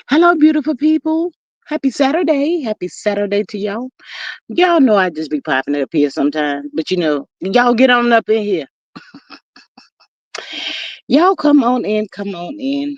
Hello, beautiful people. Happy Saturday. Happy Saturday to y'all. Y'all know I just be popping up here sometimes, but y'all get on up in here. Y'all come on in, come on in.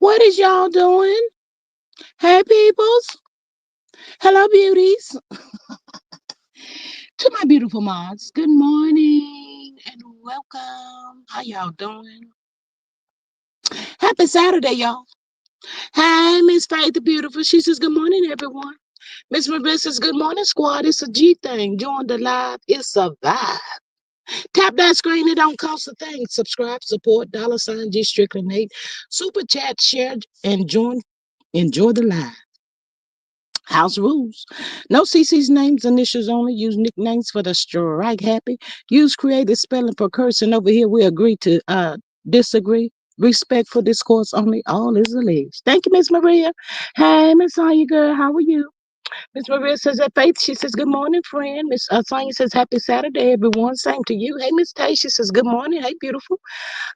What is y'all doing? Hey, peoples. Hello, beauties. To my beautiful mods, good morning and welcome. How y'all doing? Happy Saturday, y'all. Hey, Miss Faith the Beautiful. She says, good morning, everyone. Miss Marissa says, good morning, squad. It's a G thing. Join the live. It's a vibe. Tap that screen. It don't cost a thing. Subscribe, support, $ G Strickland Nate. Super chat, share, and join. Enjoy the live. House rules. No CC's names, initials only. Use nicknames for the strike happy. Use creative spelling for cursing. Over here, we agree to disagree. Respect for discourse only. All is alleged. Thank you, Miss Maria. Hey, Miss Sonya, girl. How are you? Miss Maria says that Faith. She says, good morning, friend. Miss Sonya says, happy Saturday, everyone. Same to you. Hey, Miss Tay. She says, good morning. Hey, beautiful.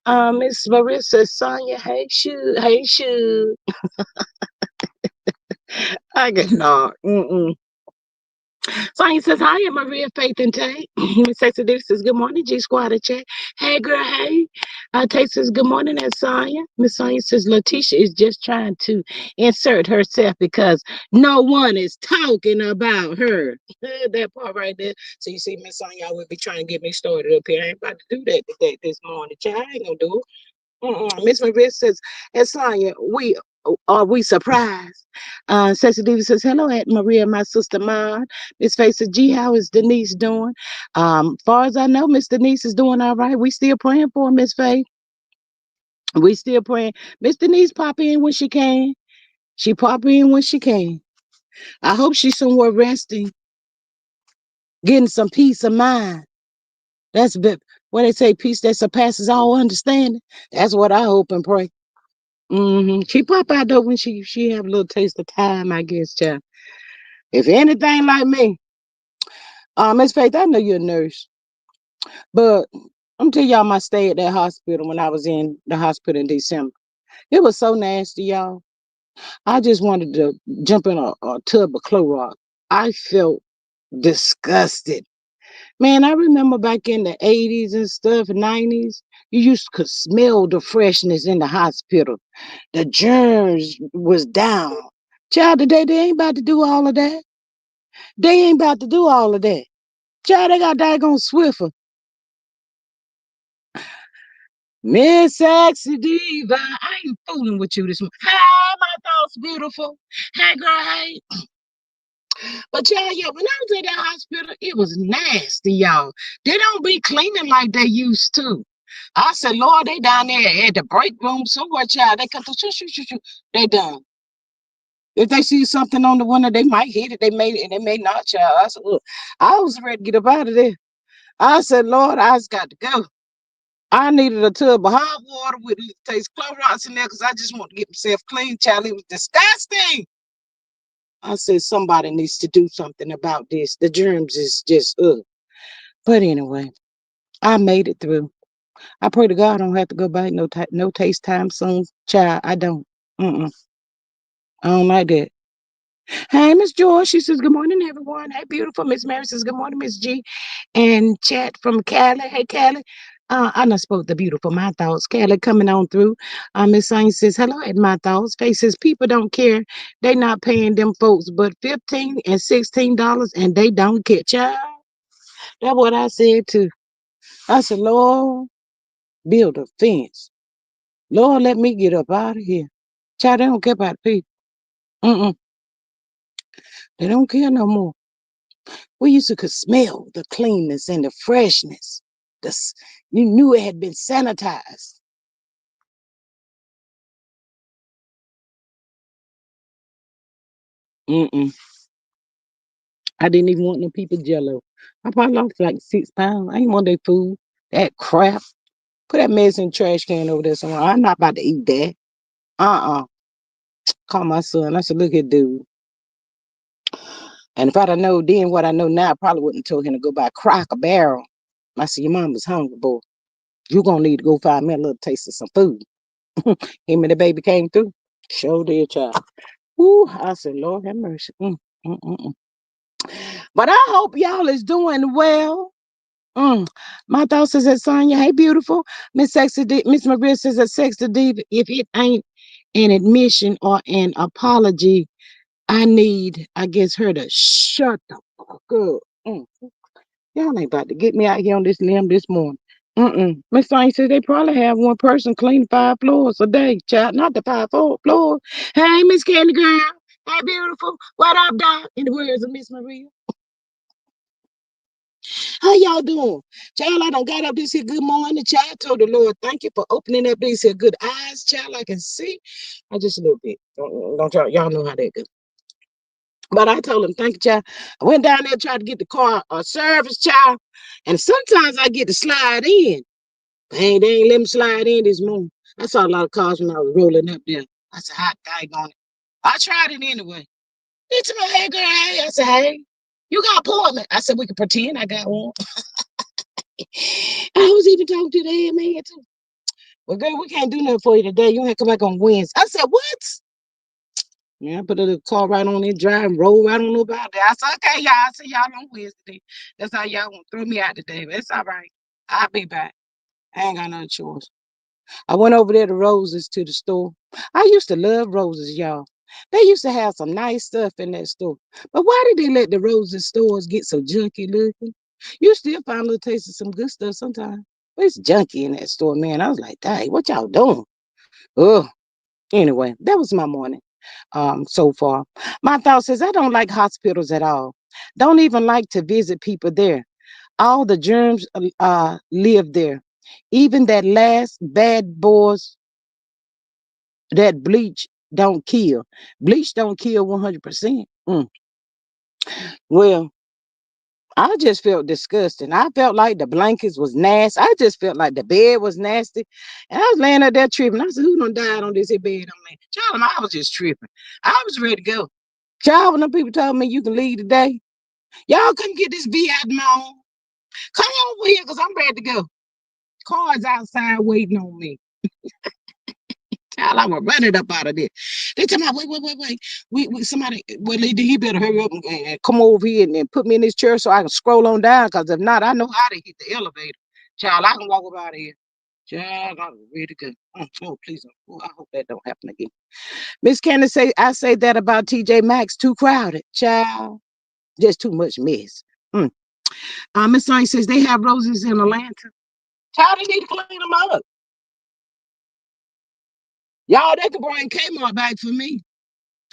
Miss Maria says, Sonya, hey, shoot. Hey, shoot. I get no. Mm-mm. Sonya says, hi, I'm Maria Faith and Tay. Miss Sexy Diva says, good morning, G Squad and chat. Hey, girl, hey. Tay says, good morning, that's Sonya. Miss Sonya says, Latisha is just trying to insert herself because no one is talking about her. That part right there. So you see, Miss Sonya, I would be trying to get me started up here. I ain't about to do that today, this morning, child. I ain't gonna do it. Miss Maria says, and Sonya, we surprised? Sexy Diva says, hello, Aunt Maria, my sister Maud. Miss Faye says, gee, how is Denise doing? Far as I know, Miss Denise is doing all right. We still praying for her, Miss Faye. We still praying. Miss Denise pop in when she can. She pop in when she can. I hope she's somewhere resting, getting some peace of mind. That's what they say, peace that surpasses all understanding. That's what I hope and pray. She pop out though when she have a little taste of time, I guess, child. If anything like me, Miss Faith, I know you're a nurse, but I'm tell y'all my stay at that hospital when I was in the hospital in December. It was so nasty, y'all. I just wanted to jump in a tub of Clorox. I felt disgusted. Man, I remember back in the 80s and stuff, 90s, you used to smell the freshness in the hospital. The germs was down. Child, today they ain't about to do all of that. They ain't about to do all of that. Child, they got daggone Swiffer. Miss Sexy Diva, I ain't fooling with you this morning. Hey, my thoughts beautiful. Hey, girl, hey. But child, yeah, when I was at that hospital, it was nasty, y'all. They don't be cleaning like they used to. I said, Lord, they down there at the break room somewhere, child. They come to shoo. They done. If they see something on the window, they might hit it. They may and they may not, child. I said, look, I was ready to get up out of there. I said, Lord, I just got to go. I needed a tub of hot water with taste Clorox in there because I just want to get myself clean, child. It was disgusting. I said, somebody needs to do something about this. The germs is just, ugh. But anyway, I made it through. I pray to God I don't have to go back no taste time soon, child. I don't. Mm-mm. I don't like that. Hey, Miss Joy. She says, good morning, everyone. Hey, beautiful. Miss Mary says, good morning, Miss G. And chat from Cali. Hey, Cali. I done spoke the beautiful my thoughts. Cali coming on through. Miss Saint says, hello at my thoughts. Faces, people don't care. They not paying them folks but 15 and $16 and they don't care. Child. That's what I said too. I said, Lord, build a fence. Lord, let me get up out of here. Child, they don't care about people. Mm-mm. They don't care no more. We used to could smell the cleanness and the freshness. You knew it had been sanitized. Mm-mm. I didn't even want no people jello. I probably lost like 6 pounds. I ain't want that food, that crap. Put that mess in the trash can over there somewhere. I'm not about to eat that. Uh-uh. Call my son. I said, look here, dude. And if I'd have known then what I know now, I probably wouldn't have told him to go buy Cracker Barrel. I said, your mom was hungry, boy. You gonna need to go find me a little taste of some food. Him and the baby came through. Show dear child. Ooh, I said, Lord have mercy. Mm. But I hope y'all is doing well. Mm. My thoughts says that Sonya, hey beautiful. Miss Maria says that Sexy Diva. an admission or an apology, I need, I guess, her to shut the fuck up. Y'all ain't about to get me out here on this limb this morning. Miss Saint says they probably have one person clean 5 floors a day, child, not the 5 floors. Hey, Miss Candy Girl. Hey, beautiful. What up, Doc? In the words of Miss Maria. How y'all doing? Child, I done got up this here good morning. Child, told the Lord, thank you for opening up these here good eyes. Child, I can see. I just a little bit. Don't y'all know how that goes. But I told him, thank you, child. I went down there, tried to get the car service, child. And sometimes I get to slide in. They ain't let me slide in this morning. I saw a lot of cars when I was rolling up there. I said, hot daggone it. I tried it anyway. It's my hey girl, hey. I said, hey, you got an appointment. I said, we can pretend I got one. I was even talking to the head man too. Well, girl, we can't do nothing for you today. You have to come back on Wednesday. I said, what? Yeah, I put a little car right on it, drive, and roll right on about there. I said, okay, y'all. I see y'all on Wednesday. That's how y'all want to throw me out today. But it's all right. I'll be back. I ain't got no choice. I went over there to Roses to the store. I used to love Roses, y'all. They used to have some nice stuff in that store. But why did they let the Roses stores get so junky looking? You still find a little taste of some good stuff sometimes. But it's junky in that store, man. I was like, dang, what y'all doing? Oh, anyway, that was my morning so far. My thoughts is I don't like hospitals at all. Don't even like to visit people there. All the germs live there. Even that last bad boys that bleach don't kill. Bleach don't kill 100%. Well, I just felt disgusting. I felt like the blankets was nasty. I just felt like the bed was nasty. And I was laying up there tripping. I said, who done died on this here bed? I'm like, child, I was just tripping. I was ready to go. Child, when them people told me you can leave today, y'all come get this bee out of my own. Come over here because I'm ready to go. Cars outside waiting on me. Child, I was running up out of there. They tell me, wait. Somebody, well, he better hurry up and come over here and put me in this chair so I can scroll on down. Because if not, I know how to hit the elevator. Child, I can walk up out of here. Child, I'm ready to go. Oh, please. Oh, I hope that don't happen again. Miss Candace say, I say that about TJ Maxx, too crowded. Child, just too much mess. Miss Saint says they have roses in Atlanta. Child, they need to clean them up. Y'all, they can bring Kmart back for me.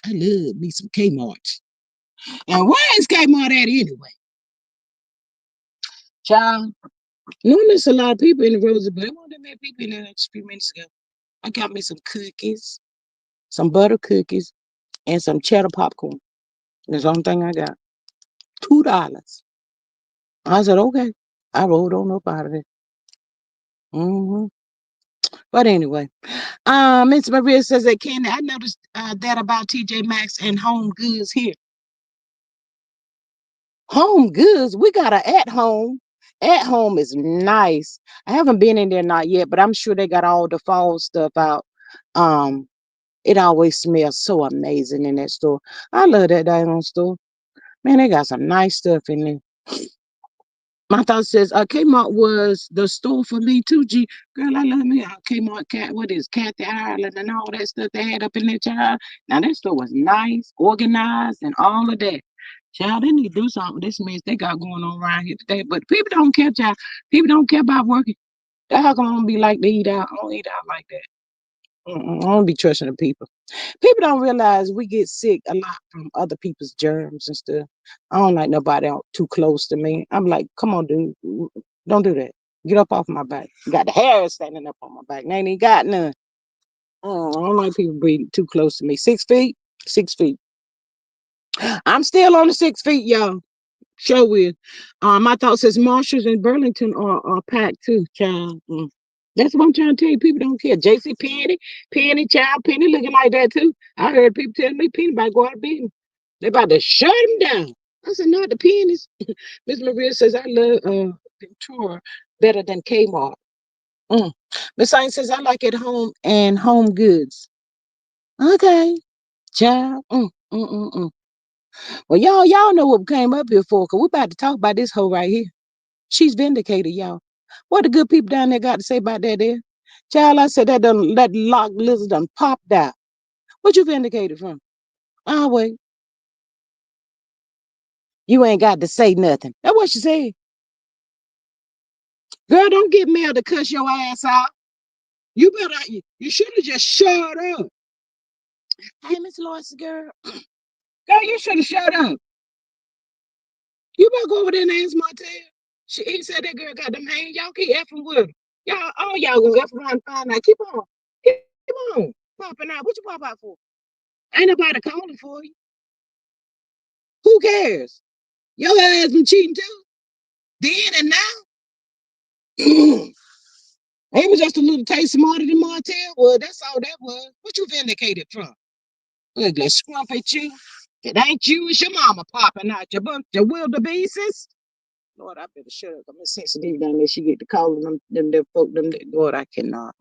I love me some Kmart. And where is Kmart at anyway? Child, there's a lot of people in the roses, but there weren't that many people in there just a few minutes ago. I got me some cookies, some butter cookies, and some cheddar popcorn. That's the only thing I got. $2. I said, okay. I rolled on up out of it. But anyway, Miss Maria says that Candy, I noticed that about TJ Maxx and Home Goods here. Home Goods, we got a at home. At home is nice. I haven't been in there not yet, but I'm sure they got all the fall stuff out. Um, it always smells so amazing in that store. I love that diamond store. Man, they got some nice stuff in there. My thought says, Kmart was the store for me too, G. Girl, I love me. Kmart, what is Kathy Ireland and all that stuff they had up in there, child. Now, that store was nice, organized, and all of that. Child, they need to do something with this mess they got going on around here today. But people don't care, child. People don't care about working. That's how come I'm gonna be like to eat out. I don't eat out like that. I don't be trusting the people. People don't realize we get sick a lot from other people's germs and stuff. I don't like nobody out too close to me. I'm like, come on, dude, don't do that. Get up off my back. You got the hair standing up on my back. And I ain't even got none. I don't like people breathing too close to me. 6 feet, 6 feet. I'm still on the 6 feet, y'all. Show with. My thought says Marshalls and Burlington are packed too, child. That's what I'm trying to tell you. People don't care. JC Penny looking like that too. I heard people telling me Penny about to go out of business. They about to shut him down. I said, not the pennies. Miss Maria says I love Ventura better than Kmart. Miss Saint says I like at home and Home Goods. Okay, child. Well, y'all know what we came up here for, because we're about to talk about this hoe right here. She's vindicated, y'all. What the good people down there got to say about that there? Child, I said that lock lizard done popped out. What you vindicated from? Oh, wait. You ain't got to say nothing. That's what she said. Girl, don't get mad to cuss your ass out. You better, you should have just shut up. Hey, Miss Lois, girl. Girl, you should have shut up. You better go over there and ask Martell. He said that girl got them hands. Y'all keep effing with her. Y'all, all y'all gonna F around and find out. Keep on. Keep on. Popping out. What you pop out for? Ain't nobody calling for you. Who cares? Your ass been cheating too. Then and now. He was just a little taste smarter than Martell. Well, that's all that was. What you vindicated from? Ugly scrumpy you. It ain't you, it's your mama popping out your bunch of wildebeestes. Lord, I better shut up. I'm sensitive down there. She get to calling them folk, Lord, I cannot.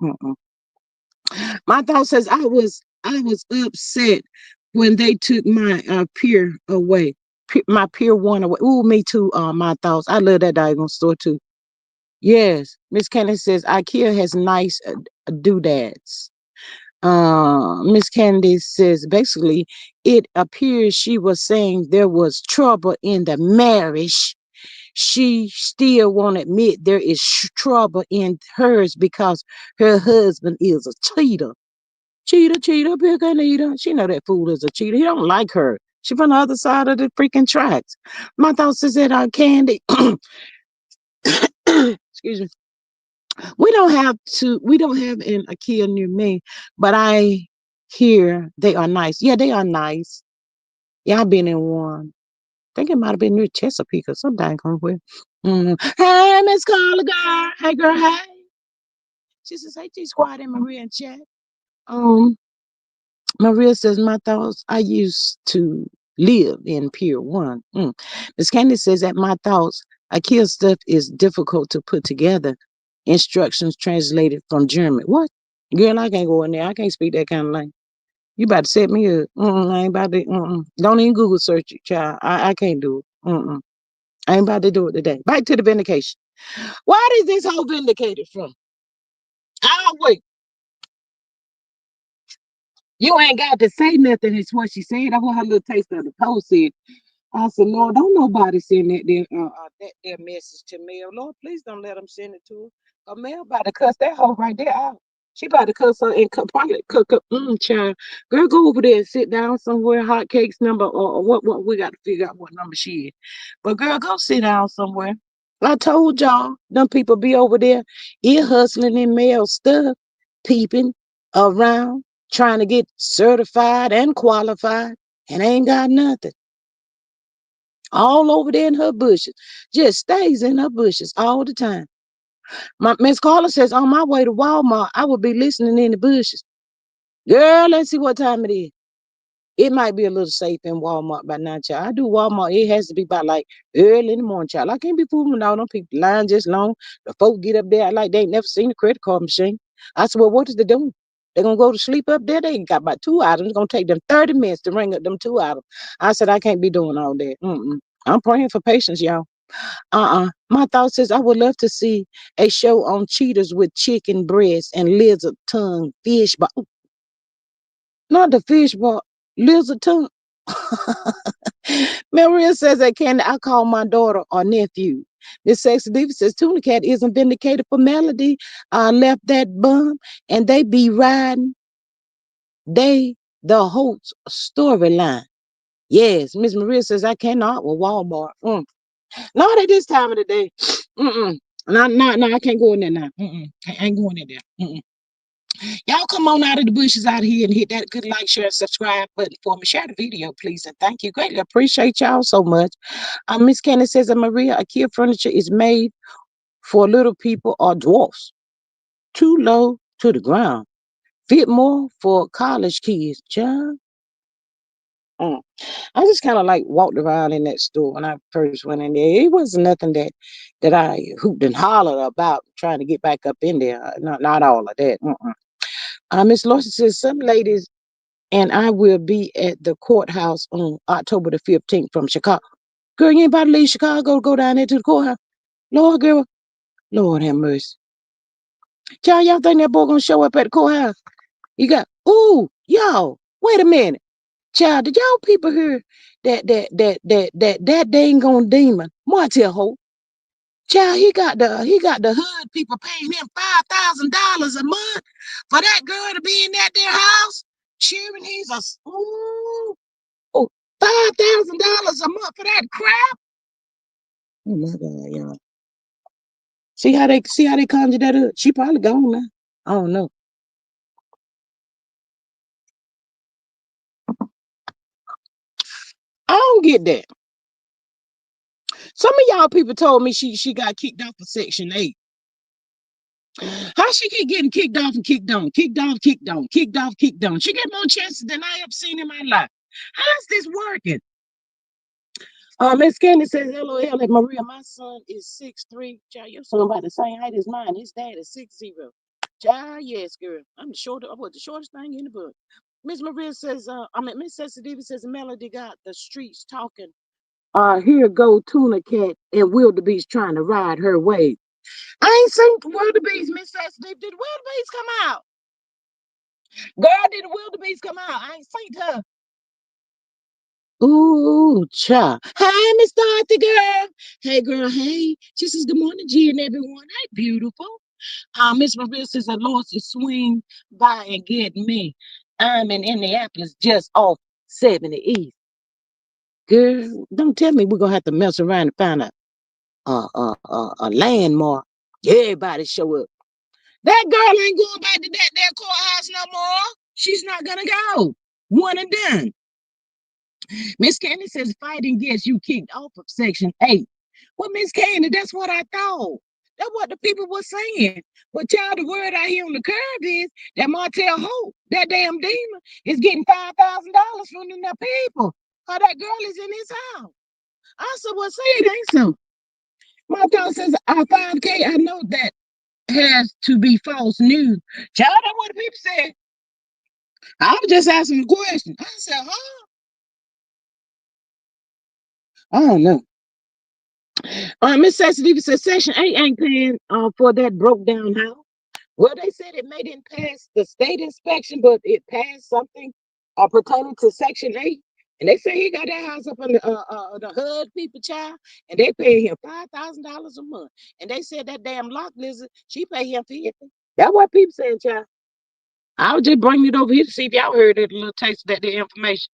My thought says I was upset when they took my peer away. My peer one away. Ooh, me too. My thoughts. I love that diagonal store too. Yes, Miss Kennedy says IKEA has nice doodads. Miss Kennedy says basically it appears she was saying there was trouble in the marriage. She still won't admit there is trouble in hers because her husband is a cheater. Cheater, big Anita. She know that fool is a cheater. He don't like her. She from the other side of the freaking tracks. My thoughts is that Candy. Excuse me. We don't have an IKEA near me, but I hear they are nice. Yeah, they are nice. Yeah, I've been in one. I think it might have been near Chesapeake or something. Hey, Miss Carla, girl. Hey, girl. Hey. She says, "Hey, G Squad and Maria in chat." Um, Maria says, "My thoughts. I used to live in Pier One." Miss Candy says that my thoughts. IKEA stuff is difficult to put together. Instructions translated from German. What? Girl, I can't go in there. I can't speak that kind of language. You about to set me up. I ain't about to. Don't even Google search it, child. I can't do it. I ain't about to do it today. Back to the vindication. Why is this whole vindicated from? Oh, wait. You ain't got to say nothing, is what she said. I want her little taste of the post said. I said, Lord, don't nobody send that message to Mel. Lord, please don't let them send it to her. Mel about to cuss that hoe right there out. She about to cuss her and probably cook up. Child. Girl, go over there and sit down somewhere. Hot cakes number or what we got to figure out what number she is. But girl, go sit down somewhere. I told y'all, them people be over there ear hustling in mail stuff, peeping around, trying to get certified and qualified, and ain't got nothing. All over there in her bushes. Just stays in her bushes all the time. My Miss Carla says, on my way to Walmart, I will be listening in the bushes. Girl, let's see what time it is. It might be a little safe in Walmart by now, child. I do Walmart. It has to be by like early in the morning, child. I can't be fooling with all them people lying just long. The folks get up there like they ain't never seen a credit card machine. I said, well, what is they doing? They're going to go to sleep up there. They got about 2 items. It's going to take them 30 minutes to ring up them 2 items. I said, I can't be doing all that. I'm praying for patience, y'all. My thoughts is I would love to see a show on cheaters with chicken breast and lizard tongue fish, but not the fish, but lizard tongue. Maria says that can I call my daughter or nephew? This sexy diva says Tuna Cat isn't vindicated for Melody. Left that bum and they be riding. They the whole storyline. Yes, Miss Maria says I cannot with Walmart. Not at this time of the day. No, I can't go in there now. I ain't going in there. Y'all come on out of the bushes out here and hit that good like, share, and subscribe button for me. Share the video, please, and thank you. Greatly appreciate y'all so much. Miss Candy says that Maria, IKEA furniture is made for little people or dwarfs. Too low to the ground. Fit more for college kids, child. I just kind of like walked around in that store when I first went in there. It wasn't nothing that I hooped and hollered about trying to get back up in there. Not all of that. Miss Lawson says some ladies and I will be at the courthouse on October the 15th from Chicago. Girl, you ain't about to leave Chicago to go down there to the courthouse. Lord, girl, Lord have mercy. Y'all think that boy gonna show up at the courthouse? You got, ooh, y'all. Wait a minute. Child, did y'all people hear that dang gone demon, Martell Hope? Child, he got the hood people paying him $5,000 a month for that girl to be in that their house, cheering he's a ooh, oh, $5,000 a month for that crap. Oh my God, y'all. See how they conjure that up? She probably gone now. I don't know. I don't get that. Some of y'all people told me she got kicked off of Section 8. How she keep getting kicked off and kicked on, kicked off, kicked on, kicked off, kicked on? She get more chances than I have seen in my life. How's this working? Miss Candy says, LOL at Maria. My son is 6'3". Child, your son about the same height as mine. His dad is 6'0". Child, yes, girl. I'm the shortest. I was the shortest thing in the book. Miss Maria says, Miss Sensitivity says Melody got the streets talking. Here go Tuna Cat and Wildebeest trying to ride her wave. I ain't seen Wildebeest, Miss Sensitive. Did Wildebeest come out? Girl, did Wildebeest come out? I ain't seen her. Ooh, cha. Hey, Miss Dorothy, girl. Hey, girl. Hey. She says, good morning, G and everyone. Hey, beautiful. Miss Maria says, the Lord to swing by and get me. I'm in Indianapolis, just off 70 East. Girl, don't tell me we're going to have to mess around and find a landmark. Everybody show up. That girl ain't going back to that courthouse no more. She's not going to go. One and done. Miss Candy says fighting gets you kicked off of Section 8. Well, Miss Candy, that's what I thought. That's what the people were saying. But child, the word I hear on the curb is that Martell Hope, that damn demon, is getting $5,000 from the people. How that girl is in his house. I said, well, say it ain't so. Martell says, 5K, I know that has to be false news. Child, that's what the people said. I was just asking a question. I said, huh? I don't know. Miss Sensitive says Section 8 ain't paying for that broke down house. Well, they said it may didn't pass the state inspection, but it passed something pertaining to Section 8. And they say he got that house up in the HUD people, child, and they pay him $5,000 a month. And they said that damn lock lizard, she pay him 50. That's what people saying, child. I was just bringing it over here to see if y'all heard it, a little taste of that the information.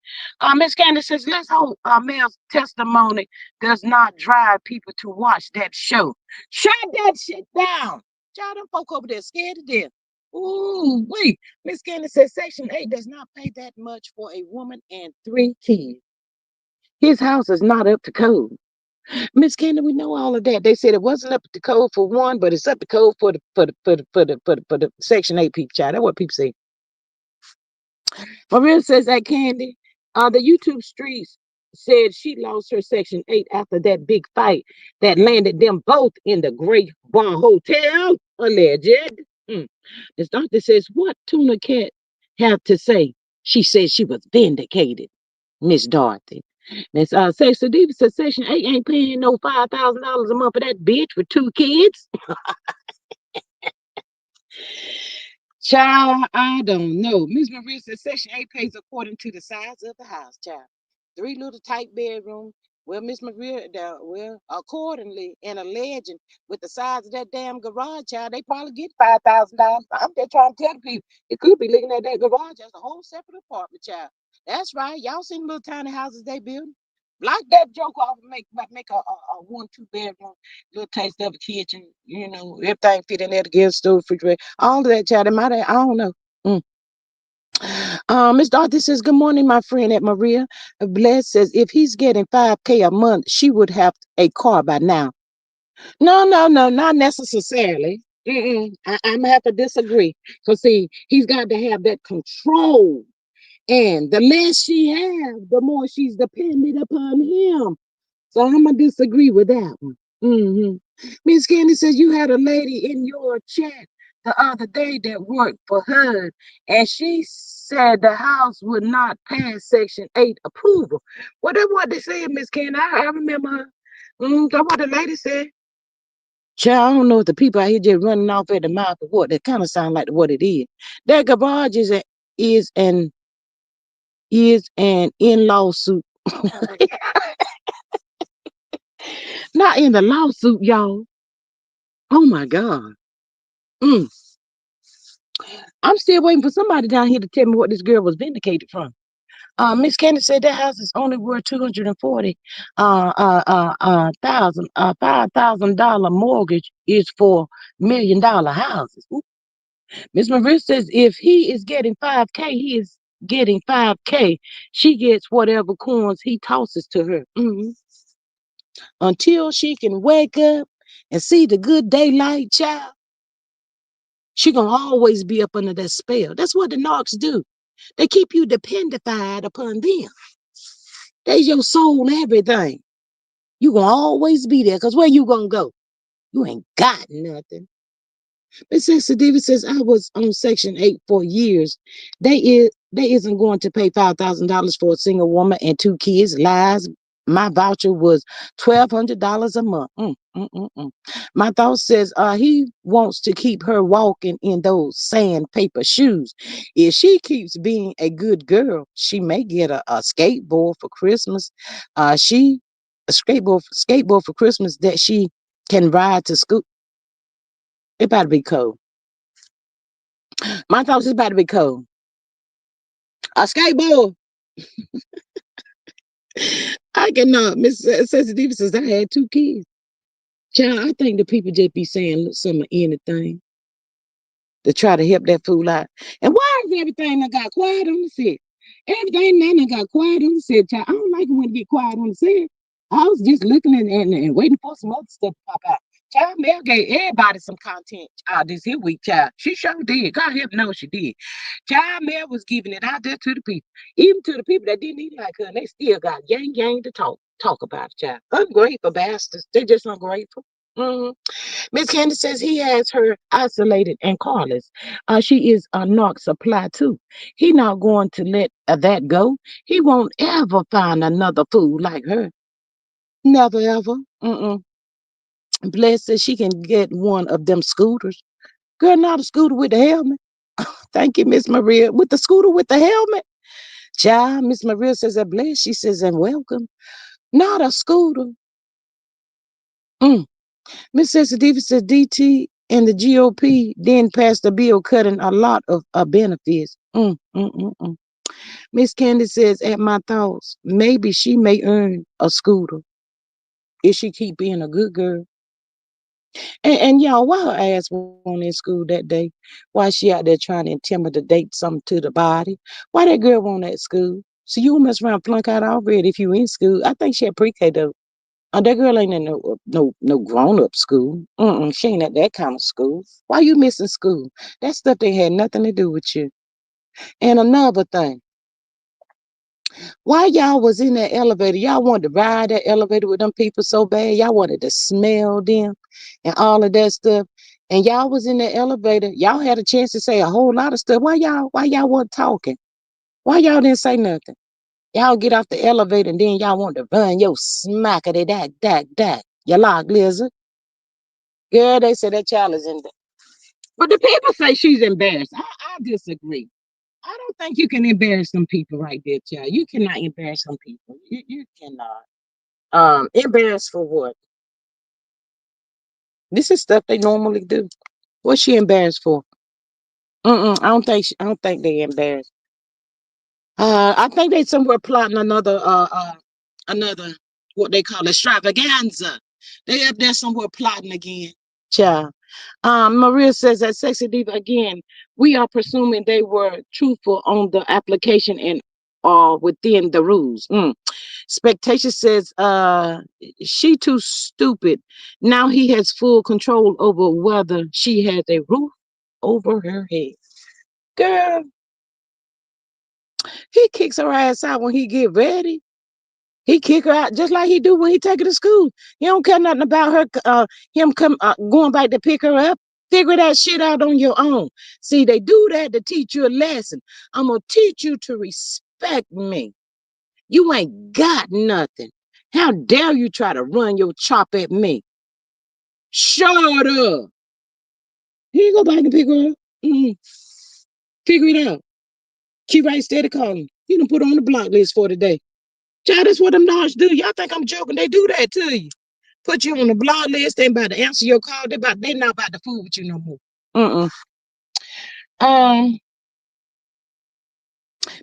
Miss Candace says, let's hope Mel's testimony does not drive people to watch that show. Shut that shit down. Y'all them folk over there scared to death. Ooh, wait. Miss Candace says Section 8 does not pay that much for a woman and 3 kids. His house is not up to code. Miss Candace, we know all of that. They said it wasn't up to code for one, but it's up to code for the Section 8 people, child. That's what people say. Maria says that Candy, the YouTube streets said she lost her Section 8 after that big fight that landed them both in the Great Bar Hotel, alleged. This doctor says, what Tuna Cat have to say? She said she was vindicated, Miss Dorothy. Miss Section Diva says Section 8 ain't paying no $5,000 a month for that bitch with 2 kids. Child, I don't know. Miss Maria says Section 8 pays according to the size of the house, child. 3 little tight bedrooms. Well, Miss Maria, well, accordingly and alleging with the size of that damn garage, child, they probably get $5,000. I'm just trying to tell the people, it could be looking at that garage as a whole separate apartment, child. That's right. Y'all seen little tiny houses they build? Block that joke off and make a 1, 2 bedroom, little taste of a kitchen, everything fit in there together, stove, refrigerator, all of that, child. I don't know. Mm. Miss Dorothy says, good morning, my friend at Maria. Bless says, if he's getting 5K a month, she would have a car by now. No, no, no, not necessarily. I'm gonna have to disagree. Because see, he's got to have that control. And the less she has, the more she's dependent upon him. So I'm gonna disagree with that one. Miss Candy says you had a lady in your chat the other day that worked for HUD, and she said the house would not pass Section 8 approval. Well, that's what they said, Miss Candy. I remember her. That's what the lady said. Child, I don't know if the people out here just running off at the mouth of what. That kind of sound like what it is. That garage is an is an in lawsuit. Not in the lawsuit, y'all. Oh my God. Mm. I'm still waiting for somebody down here to tell me what this girl was vindicated from. Miss Candy said that house is only worth 240 thousand. $5,000 mortgage is for $1 million houses. Ooh. Miss Maria says if he is getting 5K, he is getting 5K. She gets whatever coins he tosses to her. Until she can wake up and see the good daylight, child, she gonna always be up under that spell. That's what the narcs do. They keep you dependified upon them. They your soul everything. You gonna always be there, cause where you gonna go? You ain't got nothing. But Sister David says I was on Section 8 for years. They isn't going to pay $5,000 for a single woman and 2 kids. Lies. My voucher was $1,200 a month. My thought says he wants to keep her walking in those sandpaper shoes. If she keeps being a good girl, she may get a skateboard for Christmas. She a skateboard for Christmas that she can ride to school. It about to be cold. My thoughts is about to be cold. A skateboard. I cannot. Miss Sensitive says I had 2 kids. Child, I think the people just be saying some of anything to try to help that fool out. And why is everything that got quiet on the set? Everything now that got quiet on the set, child. I don't like it when it get quiet on the set. I was just looking and waiting for some other stuff to pop out. Child, Mel gave everybody some content this here week, child. She sure did. God help know she did. Child, Mel was giving it out there to the people. Even to the people that didn't even like her, and they still got yang to talk about it, child. Ungrateful bastards. They're just ungrateful. Mm-hmm. Miss Candy says he has her isolated and carless. She is a narc supply too. He not going to let that go. He won't ever find another fool like her. Never ever. Bless says she can get one of them scooters. Girl, not a scooter with the helmet. Thank you, Miss Maria. With the scooter with the helmet. Child, Miss Maria says that bless. She says, and welcome. Not a scooter. Mm. Miss Sensitivity says DT and the GOP then passed a bill cutting a lot of benefits. Miss Candy says, at my thoughts, maybe she may earn a scooter if she keep being a good girl. And y'all, why her ass won't in school that day? Why she out there trying to intimidate something to the body? Why that girl won't at school? So you mess around flunk out already if you in school. I think she had pre-K though. That girl ain't in no grown up school. She ain't at that kind of school. Why you missing school? That stuff ain't had nothing to do with you. And another thing, why y'all was in that elevator? Y'all wanted to ride that elevator with them people so bad. Y'all wanted to smell them and all of that stuff. And y'all was in the elevator. Y'all had a chance to say a whole lot of stuff. Why y'all wasn't talking? Why y'all didn't say nothing? Y'all get off the elevator and then y'all want to run your smackety dak. You lock lizard. Girl, they said that child is in there. But the people say she's embarrassed. I disagree. I don't think you can embarrass some people right there, child. You cannot embarrass some people. You cannot. Embarrassed for what? This is stuff they normally do. What's she embarrassed for? I don't think they embarrassed. I think they somewhere plotting another what they call extravaganza. They up there somewhere plotting again. Child. Maria says that Sexy Diva again, we are presuming they were truthful on the application and are within the rules. Spectator says she too stupid. Now he has full control over whether she has a roof over her head. Girl, he kicks her ass out when he get ready. He kick her out just like he do when he take her to school. He don't care nothing about her. Him going back to pick her up. Figure that shit out on your own. See, they do that to teach you a lesson. I'm gonna teach you to respect me. You ain't got nothing. How dare you try to run your chop at me? Shut up. He ain't go back and pick her up. Figure it out. Keep right steady calling. You done put on the block list for today. Child, that's what them dogs do. Y'all think I'm joking? They do that to you. Put you on the block list. They about to answer your call. They not about to fool with you no more. Uh-uh. Um,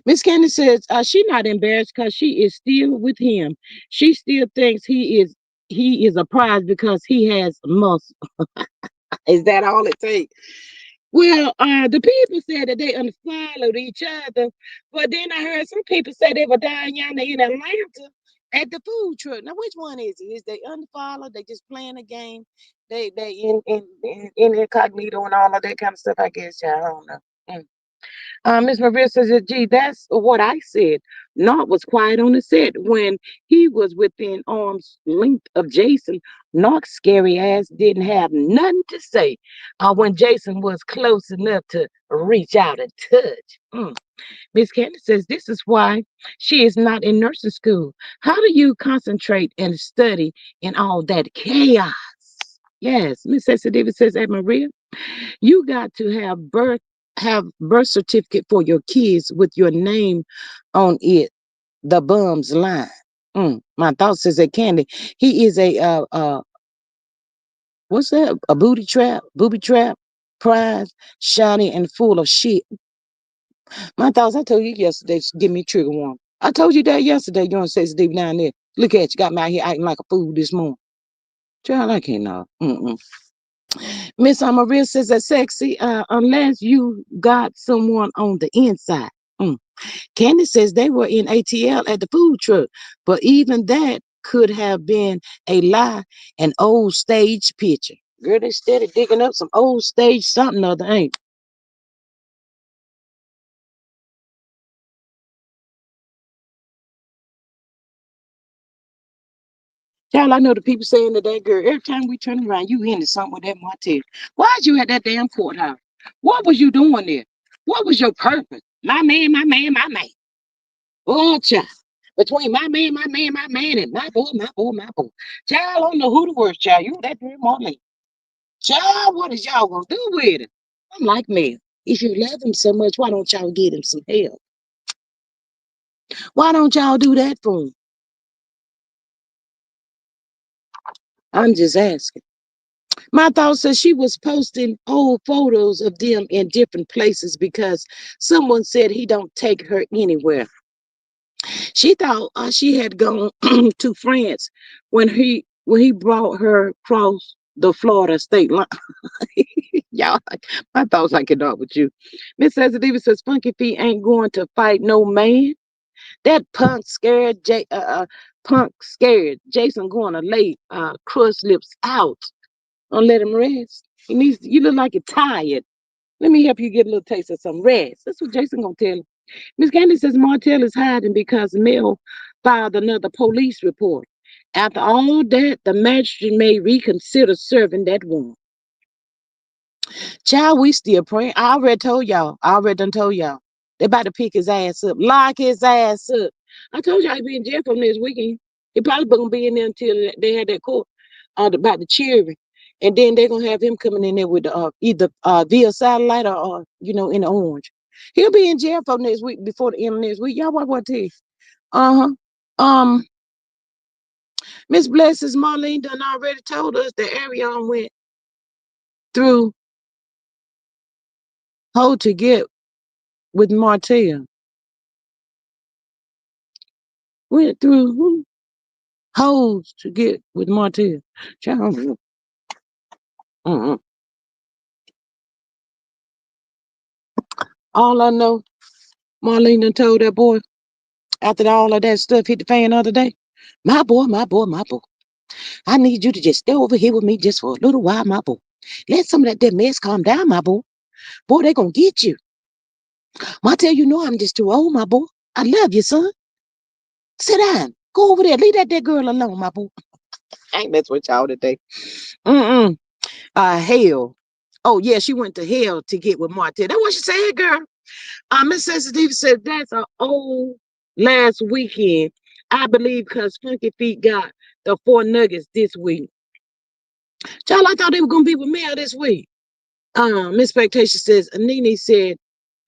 Miss Candy says she not embarrassed because she is still with him. She still thinks he is a prize because he has muscle. Is that all it takes? Well, the people said that they unfollowed each other, but then I heard some people say they were down yonder in Atlanta at the food truck. Now, which one is it? Is they unfollowed? They just playing a game? They in incognito and all of that kind of stuff. I guess. Yeah, I don't know. Mm. Miss Maria says, gee, that's what I said. Not was quiet on the set when he was within arm's length of Jason. Knox scary ass didn't have nothing to say when Jason was close enough to reach out and touch. Miss Candy says this is why she is not in nursing school. How do you concentrate and study in all that chaos? Yes, Miss Cecily Davis says, hey, Maria, you got to have birth certificate for your kids with your name on it, the bum's line. My thought says that Candy, he is a what's that? A booby trap, prize, shiny and full of shit. My thoughts, I told you yesterday, give me trigger warning. I told you that yesterday, you don't say Steve down there. Look at you, got me out here acting like a fool this morning. Child, I can't know. Miss Amaria says that sexy, unless you got someone on the inside. Mm. Candy says they were in ATL at the food truck, but even that could have been a lie, an old stage picture. Girl, they steady digging up some old stage something or other, ain't. Child, I know the people saying to that girl, every time we turn around, you into something with that Martell. Why'd you at that damn courthouse? What was you doing there? What was your purpose? My man, my man, my man. Oh, child. Between my man, and my boy, my boy, my boy. Child, I don't know who the worst child. You that damn Marlene. Child, what is y'all gonna do with it? I'm like, man, if you love him so much, why don't y'all get him some help? Why don't y'all do that for him? I'm just asking. My thought says she was posting old photos of them in different places because someone said he don't take her anywhere. She thought she had gone to France when he brought her across the Florida state line. Y'all, my thoughts I cannot with you. Miss Davis says Funky Feet ain't going to fight no man. That punk scared Jason going to lay crust lips out. Don't let him rest. You look like you're tired. Let me help you get a little taste of some rest. That's what Jason gonna tell him. Miss Candy says Martell is hiding because Mel filed another police report. After all that, the magistrate may reconsider serving that woman. Child, we still praying. I already told y'all. I already done told y'all. They about to pick his ass up. Lock his ass up. I told y'all he be in jail from this weekend. He probably gonna be in there until they had that court about the cheering. And then they're gonna have him coming in there with either via satellite or in the orange. He'll be in jail for next week before the end of next week. Y'all watch what tell you. Uh-huh. Um, Miss Blesses Marlene done already told us that Arion went through how to get with Martell. Went through holes to get with Martell. Child, uh-uh. All I know, Marlene done told that boy after all of that stuff hit the fan the other day. My boy, my boy, my boy. I need you to just stay over here with me just for a little while, my boy. Let some of that mess calm down, my boy. Boy, they gonna get you. Martell, you know I'm just too old, my boy. I love you, son. Sit down. Go over there. Leave that girl alone, my boy. I ain't mess with y'all today. Mm-mm. Hell. Oh, yeah, she went to hell to get with Martell. That's what she said, girl. Miss Sensitive said that's a old last weekend. I believe because Funky Feet got the 4 nuggets this week. Child, I thought they were gonna be with Mel this week. Miss Spectation says Nene said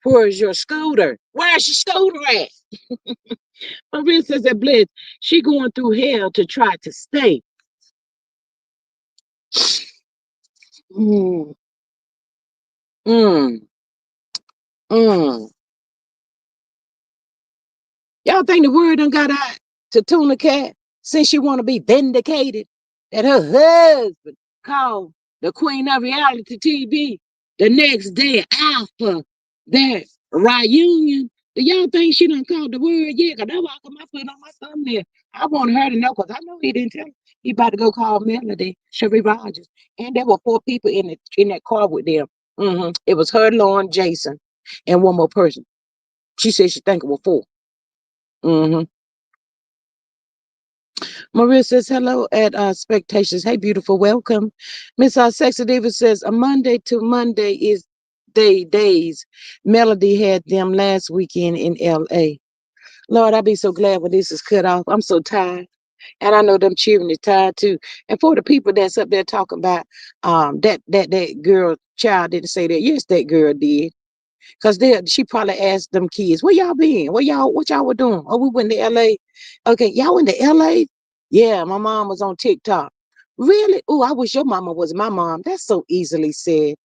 Where's your scooter? Where's your scooter at? Maria says that Blitz, she going through hell to try to stay. Mm, mm, mm. Y'all think the word done got out to Tuna Cat since she want to be vindicated that her husband called the queen of reality TV the next day after their reunion? Do y'all think she done called the word yet? Because that's why I put my foot on my thumbnail. I want her to know because I know he didn't tell her. He about to go call Melody, Sherry Rogers. And there were 4 people in that car with them. It was her, Lauren, Jason, and one more person. She said she think it was 4. Mm-hmm. Maria says, hello at Spectations. Hey, beautiful, welcome. Miss Sexy Diva says, a Monday to Monday is days. Melody had them last weekend in LA. Lord, I'd be so glad when this is cut off. I'm so tired. And I know them children is tired too. And for the people that's up there talking about that girl child didn't say that. Yes, that girl did. Cause she probably asked them kids, where y'all been? What y'all were doing? Oh, we went to LA. Okay, y'all went to LA? Yeah, my mom was on TikTok. Really? Oh, I wish your mama was my mom. That's so easily said.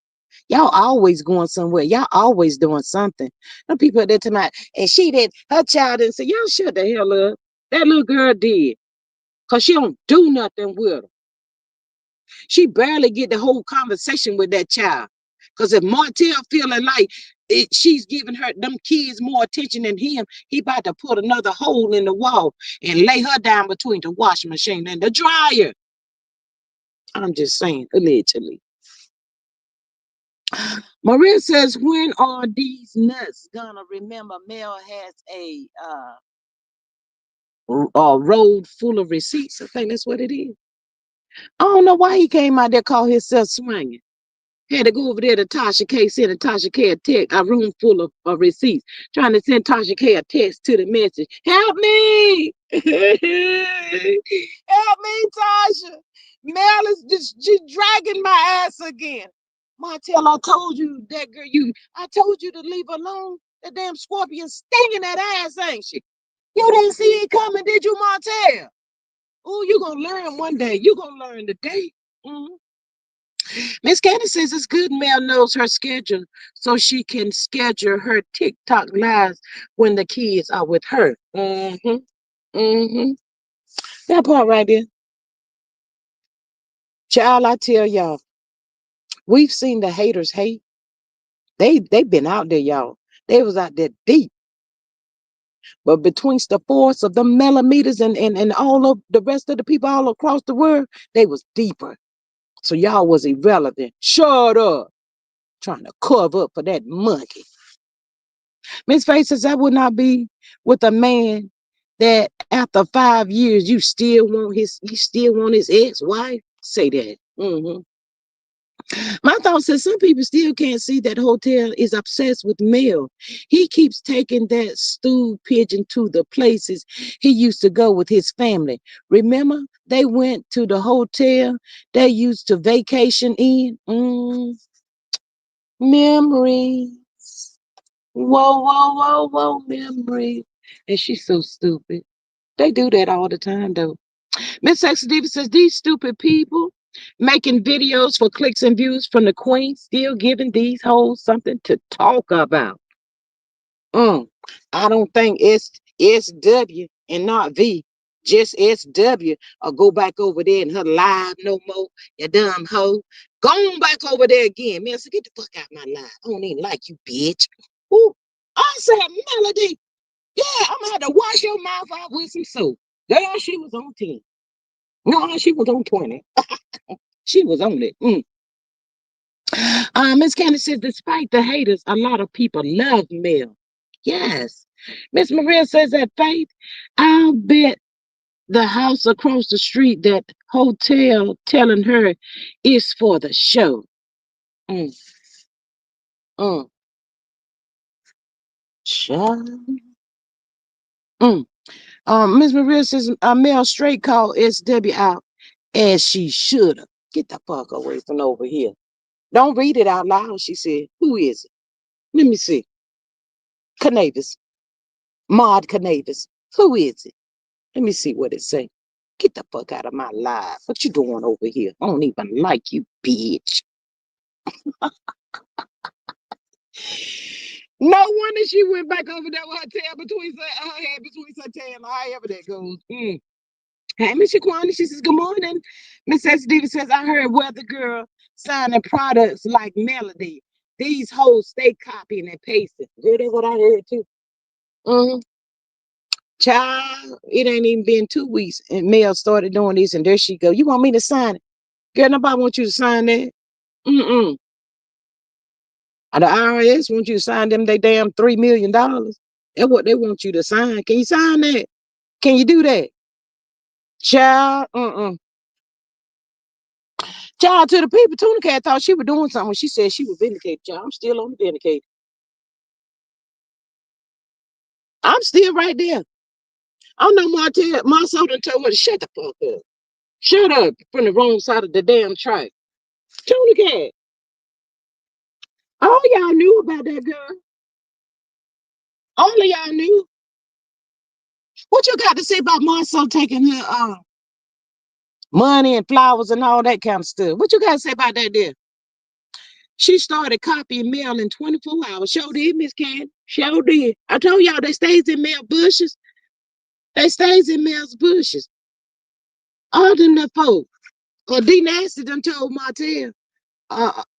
Y'all always going somewhere. Y'all always doing something. Some people at that time, and she did, her child didn't say, y'all shut the hell up. That little girl did. Cause she don't do nothing with her. She barely get the whole conversation with that child. Because if Martell feeling like she's giving her them kids more attention than him, he about to put another hole in the wall and lay her down between the washing machine and the dryer. I'm just saying, allegedly. Maria says, when are these nuts gonna remember Mel has a road full of receipts? I think that's what it is. I don't know why he came out there called himself swinging. Had to go over there to Tasha K, send Tasha K a text, a room full of receipts, trying to send Tasha K a text to the message. Help me! Help me, Tasha! Mel is just she's dragging my ass again. Martell, I told you that girl, I told you to leave alone. That damn scorpion stinging that ass, ain't she? You didn't see it coming, did you, Martell? Oh, you gonna learn one day. You gonna learn today. Mm-hmm. Miss Candace says it's good Mel knows her schedule so she can schedule her TikTok lives when the kids are with her. Mm-hmm. Mm-hmm. That part right there. Child, I tell y'all, we've seen the haters hate. They've been out there, y'all. They was out there deep. But betwixt the force of the millimeters and all of the rest of the people all across the world, they was deeper. So y'all was irrelevant. Shut up. Trying to cover up for that monkey. Miss Faith says that would not be with a man that after 5 years you still want his ex-wife. Say that. Mm-hmm. My thought says some people still can't see that Hotel is obsessed with Mel. He keeps taking that stool pigeon to the places he used to go with his family. Remember, they went to the hotel they used to vacation in. Memory. Whoa, whoa, whoa, whoa, memory. And she's so stupid. They do that all the time, though. Miss Sexy Diva says these stupid people making videos for clicks and views from the Queen still giving these hoes something to talk about. Mm. I don't think it's SW and not V, just SW, or go back over there and her live no more, you dumb hoe. Go on back over there again, man. So get the fuck out my live. I don't even like you, bitch. Ooh, I said, Melody, yeah, I'm gonna have to wash your mouth out with some soap. Girl, she was on 10. No, she was on 20. She was on it. Miss Candace says, despite the haters, a lot of people love Mel. Yes. Miss Maria says that Faith, I'll bet the house across the street that hotel telling her is for the show. Mm, mm, child. Mm. Miss Maria says Mel straight called SW out as she should have. Get the fuck away from over here. Don't read it out loud, she said. Who is it? Let me see. Canavis. Maud Canavis. Who is it? Let me see what it say. Get the fuck out of my life. What you doing over here? I don't even like you, bitch. No wonder she went back over there with her tail between her head between her tail, however that goes. Hey, Miss Shaquana, she says, good morning. Miss S. Diva says, I heard Weather Girl signing products like Melody. These hoes stay copying and pasting. Yeah, that's what I heard too. Mm-hmm. Child, it ain't even been 2 weeks, and Mel started doing this, and there she go. You want me to sign it? Girl, nobody want you to sign that. Mm-mm. The IRS want you to sign them they damn $3 million. That's what they want you to sign. Can you sign that? Can you do that? Child, Child, to the people, Tuna Cat thought she was doing something when she said she was vindicated. Child, I'm still on the vindicated. I'm still right there. I know Marcel done told her to shut the fuck up. Shut up from the wrong side of the damn track. Tuna Cat. All y'all knew about that girl. All of y'all knew. What you got to say about Marcel taking her money and flowers and all that kind of stuff? What you got to say about that there? She started copying mail in 24 hours. Sure did, Miss Candy. Sure did. I told y'all they stays in Mel bushes. They stays in Mel's bushes. All them that folk. D Nasty done told Martell.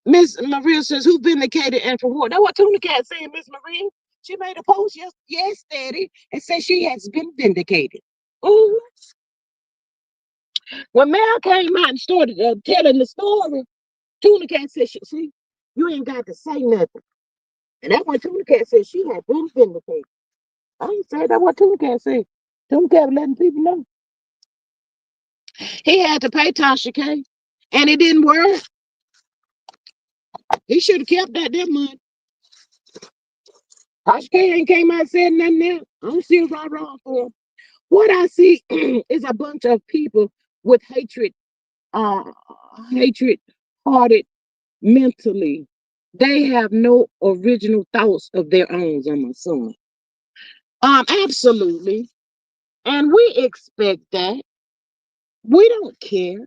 Miss Maria says, who vindicated and for what? That's what Tuna Cat said, Miss Maria. She made a post yesterday and said she has been vindicated. Ooh. When Mel came out and started telling the story, Tuna Cat said, see, you ain't got to say nothing. And that's what Tuna Cat said she had been vindicated. I ain't said that what Tuna Cat said. Tuna Cat letting people know. He had to pay Tasha K. And it didn't work. He should have kept that money. Tasha K ain't came out and said nothing else. I don't see what's wrong for him. What I see is a bunch of people with uh, hatred hearted mentally. They have no original thoughts of their own, I'm assuming. Absolutely. And we expect that. We don't care.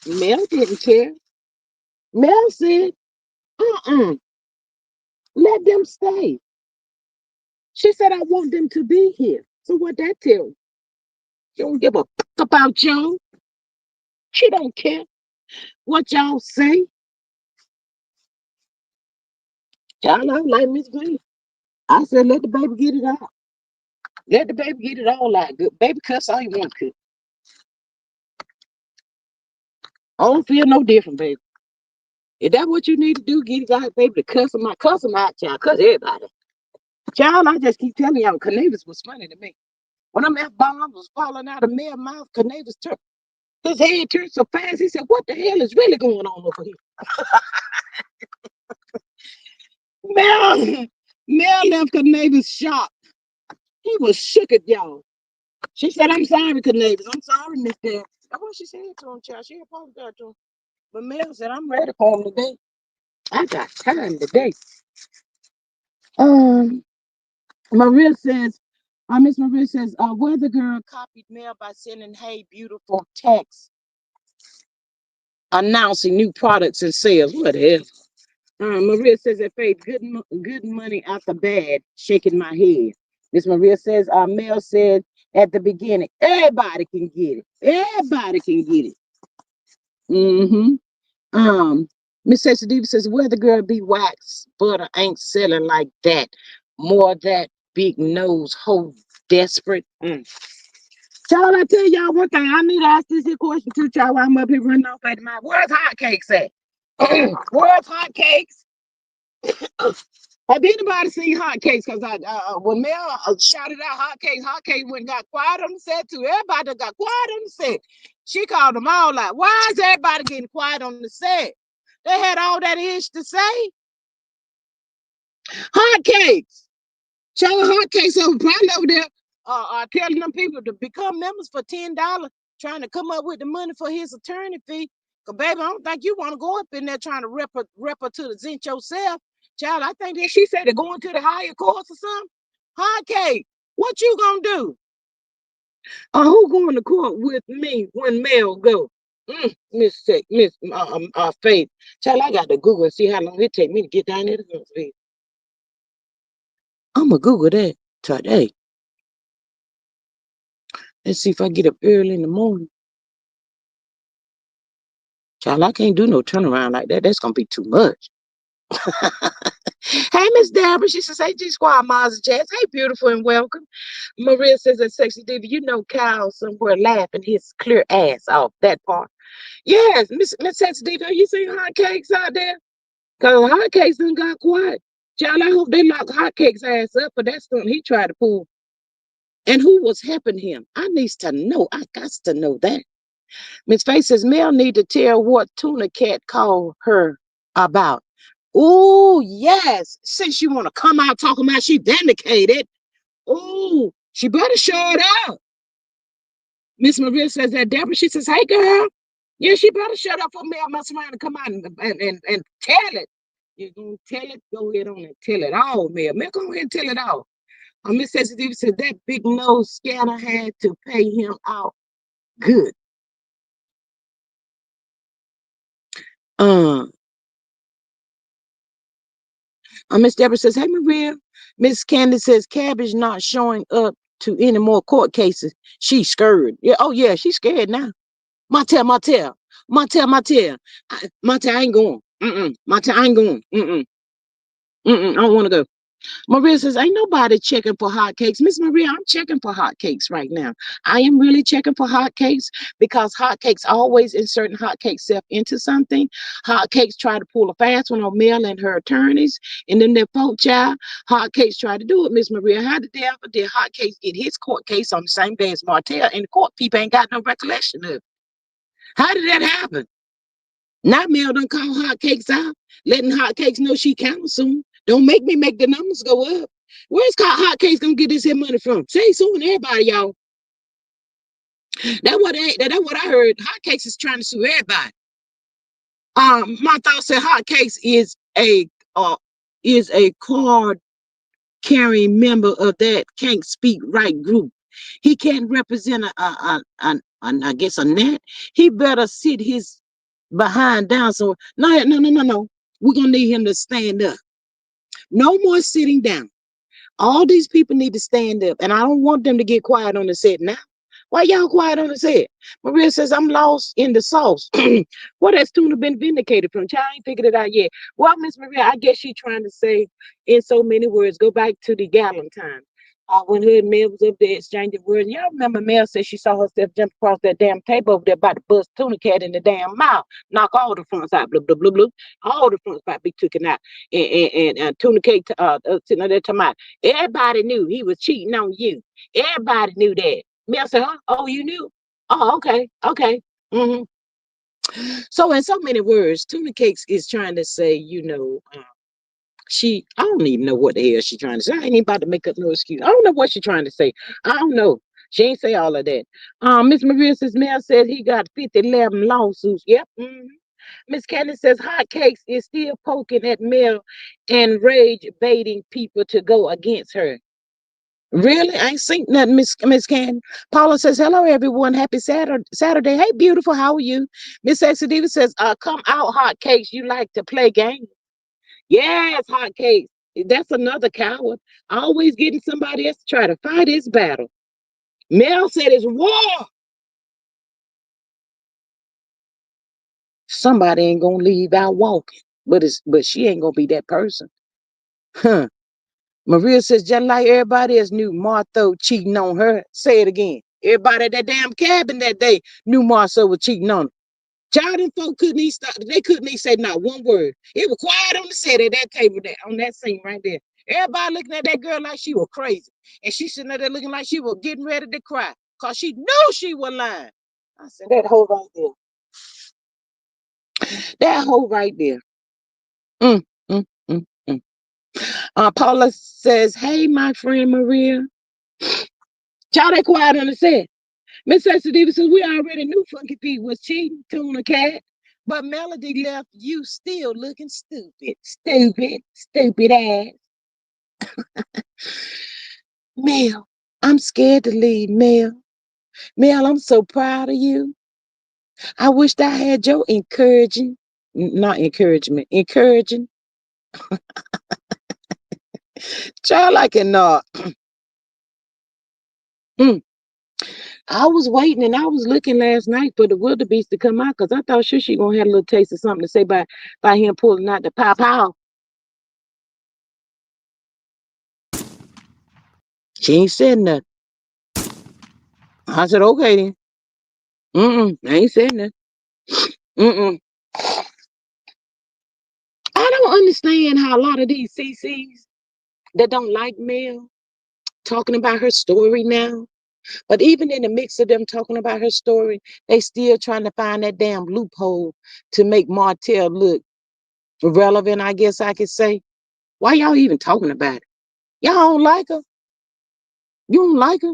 Mel didn't care. Mel said, let them stay. She said, I want them to be here. So what that tell you? She don't give a fuck about y'all. She don't care what y'all say. Y'all not like Miss Green. I said, let the baby get it out. Let the baby get it all out. Good baby, cuss all you want to. I don't feel no different, baby. If that's what you need to do, get it out, baby, to cuss them out, child. Cuss everybody. Child, I just keep telling y'all, Canavis was funny to me. When them F-bombs was falling out of Mel's mouth, Canavis turned. His head turned so fast, he said, what the hell is really going on over here? Mel, Mel left Canavis shocked. He was shook at y'all. She said, I'm sorry, Canavis. I'm sorry, Miss Dad. That's what she said to him, child. She apologized to him. But Mel said, I'm ready for him today. I got time today. Um, Maria says, Miss Maria says, Weather Girl copied Mel by sending Hey Beautiful text announcing new products and sales. What the hell? Maria says that paid good money out the bad, shaking my head. Miss Maria says, Mel said at the beginning, everybody can get it. Everybody can get it. Mm-hmm. Miss Sensitive says, where the girl be wax, butter ain't selling like that. More that big nose, whole desperate. Child, I tell y'all one thing. I need to ask this here question too, child. While I'm up here running off at the mouth. Where's hotcakes at? Where's hotcakes? Have anybody seen hotcakes? Because when Mel shouted out hotcakes, hotcakes went and got quiet on the set too. Everybody that got quiet on the set. She called them all out. Why is everybody getting quiet on the set? They had all that ish to say. Hotcakes. Child, hotcakes over probably over there telling them people to become members for $10, trying to come up with the money for his attorney fee. Cause baby, I don't think you want to go up in there trying to rep her to the zinch yourself. Child, I think that she said they're going to the higher courts or something. Hot cake, what you gonna do? Who going to court with me when Mel go? Miss Faith. Child, I got to Google and see how long it take me to get down there to Huntsville. I'm going to Google that today. Let's see if I get up early in the morning. Child, I can't do no turnaround like that. That's going to be too much. Hey, Miss Deborah. She says, hey, G Squad, Mars and Jazz. Hey, beautiful and welcome. Maria says that Sexy Diva, you know Kyle somewhere laughing his clear ass off that part. Yes, Miss Sexy Diva, you seen hotcakes out there? Because hotcakes done got quiet. Child, I hope they lock hotcakes ass up, but that's something he tried to pull. And who was helping him? I needs to know. I got to know that. Miss Faith says, Mel need to tell what Tuna Cat called her about. Oh, yes. Since you want to come out talking about she vindicated. Oh, she better show it out. Miss Maria says that Deborah, she says, hey, girl. Yeah, she better shut up for Mel mess around and come out and tell it. You're going to tell it? Go ahead on and tell it all, Mel. Mel, go ahead and tell it all. Miss Sensitive said that big nose scanner had to pay him out good. Uh, Miss Deborah says, hey, Maria. Miss Candace says, Cabbage not showing up to any more court cases. She's scared. Yeah, oh, yeah, she's scared now. Martell, Martell, Martell, Martell. Martell, I ain't going. Martell, I ain't going. I don't want to go. Maria says, ain't nobody checking for hotcakes. Miss Maria, I'm checking for hotcakes right now. I am really checking for hotcakes because hotcakes always inserting hotcake self into something. Hotcakes try to pull a fast one on Mel and her attorneys, and then their folk child. Hotcakes try to do it, Miss Maria. How did hotcakes get his court case on the same day as Martell, and the court people ain't got no recollection of it? How did that happen? Now Mel done call hotcakes out, letting hotcakes know she counting soon. Don't make me make the numbers go up. Where's hotcakes gonna get this here money from? Say suing everybody, y'all. That's what I heard. Hotcakes is trying to sue everybody. My thought said hotcakes is a card carrying member of that can't speak right group. He can't represent I guess a net. He better sit his behind down. So no. We're gonna need him to stand up. No more sitting down. All these people need to stand up, and I don't want them to get quiet on the set now. Why y'all quiet on the set? Maria says, I'm lost in the sauce. What has Tuna been vindicated from? Child, I ain't figured it out yet. Well, Miss Maria, I guess she's trying to say in so many words, go back to the gallon time. When her and Mel was up there exchanging words. Y'all remember Mel said she saw herself jump across that damn table over there about to bust Tuna Cat in the damn mouth, knock all the fronts out, blah, blah, blah, blah. All the fronts about to be taken out. And Tuna Cat sitting there talking about, everybody knew he was cheating on you. Everybody knew that. Mel said, huh? Oh, you knew? Oh, okay, okay. Mm-hmm. So, in so many words, Tuna Cakes is trying to say, I don't even know what the hell she's trying to say. I ain't even about to make up no excuse. I don't know what she's trying to say. I don't know. She ain't say all of that. Miss Maria says, Mel said he got 11 lawsuits. Yep. Mm-hmm. Miss Candace says, Hot Cakes is still poking at Mel and rage baiting people to go against her. Really? I ain't seen nothing, Miss Candy. Paula says, hello, everyone. Happy Saturday. Hey, beautiful. How are you? Miss Sexy Diva says, come out, Hot Cakes. You like to play games. Yes, Hot Cakes. That's another coward. Always getting somebody else to try to fight his battle. Mel said it's war. Somebody ain't gonna leave out walking. But she ain't gonna be that person. Huh. Maria says, just like everybody else knew Martha cheating on her. Say it again. Everybody at that damn cabin that day knew Martha was cheating on her. Child and folk couldn't even stop. They couldn't even say not one word. It was quiet on the set at that table there, on that scene right there. Everybody looking at that girl like she was crazy. And she sitting there looking like she was getting ready to cry. Because she knew she was lying. I said, that hoe right there. That hoe right there. Mm, mm, mm, mm. Paula says, hey, my friend Maria. Child, they quiet on the set. Miss Sensitive says, we already knew Funky Pete was cheating, Tuna Cat. But Melody left you still looking stupid. Stupid ass. Mel, I'm scared to leave, Mel. Mel, I'm so proud of you. I wished I had your not encouragement, encouraging. Child, I cannot. Mm. I was waiting and I was looking last night for the wildebeest to come out because I thought sure she gonna have a little taste of something to say by him pulling out the pow pow. She ain't said nothing. I said, okay then. I ain't said nothing. Mm-mm. I don't understand how a lot of these CCs that don't like Mel talking about her story now. But even in the mix of them talking about her story, they still trying to find that damn loophole to make Martell look relevant, I guess I could say. Why y'all even talking about it? Y'all don't like her? You don't like her?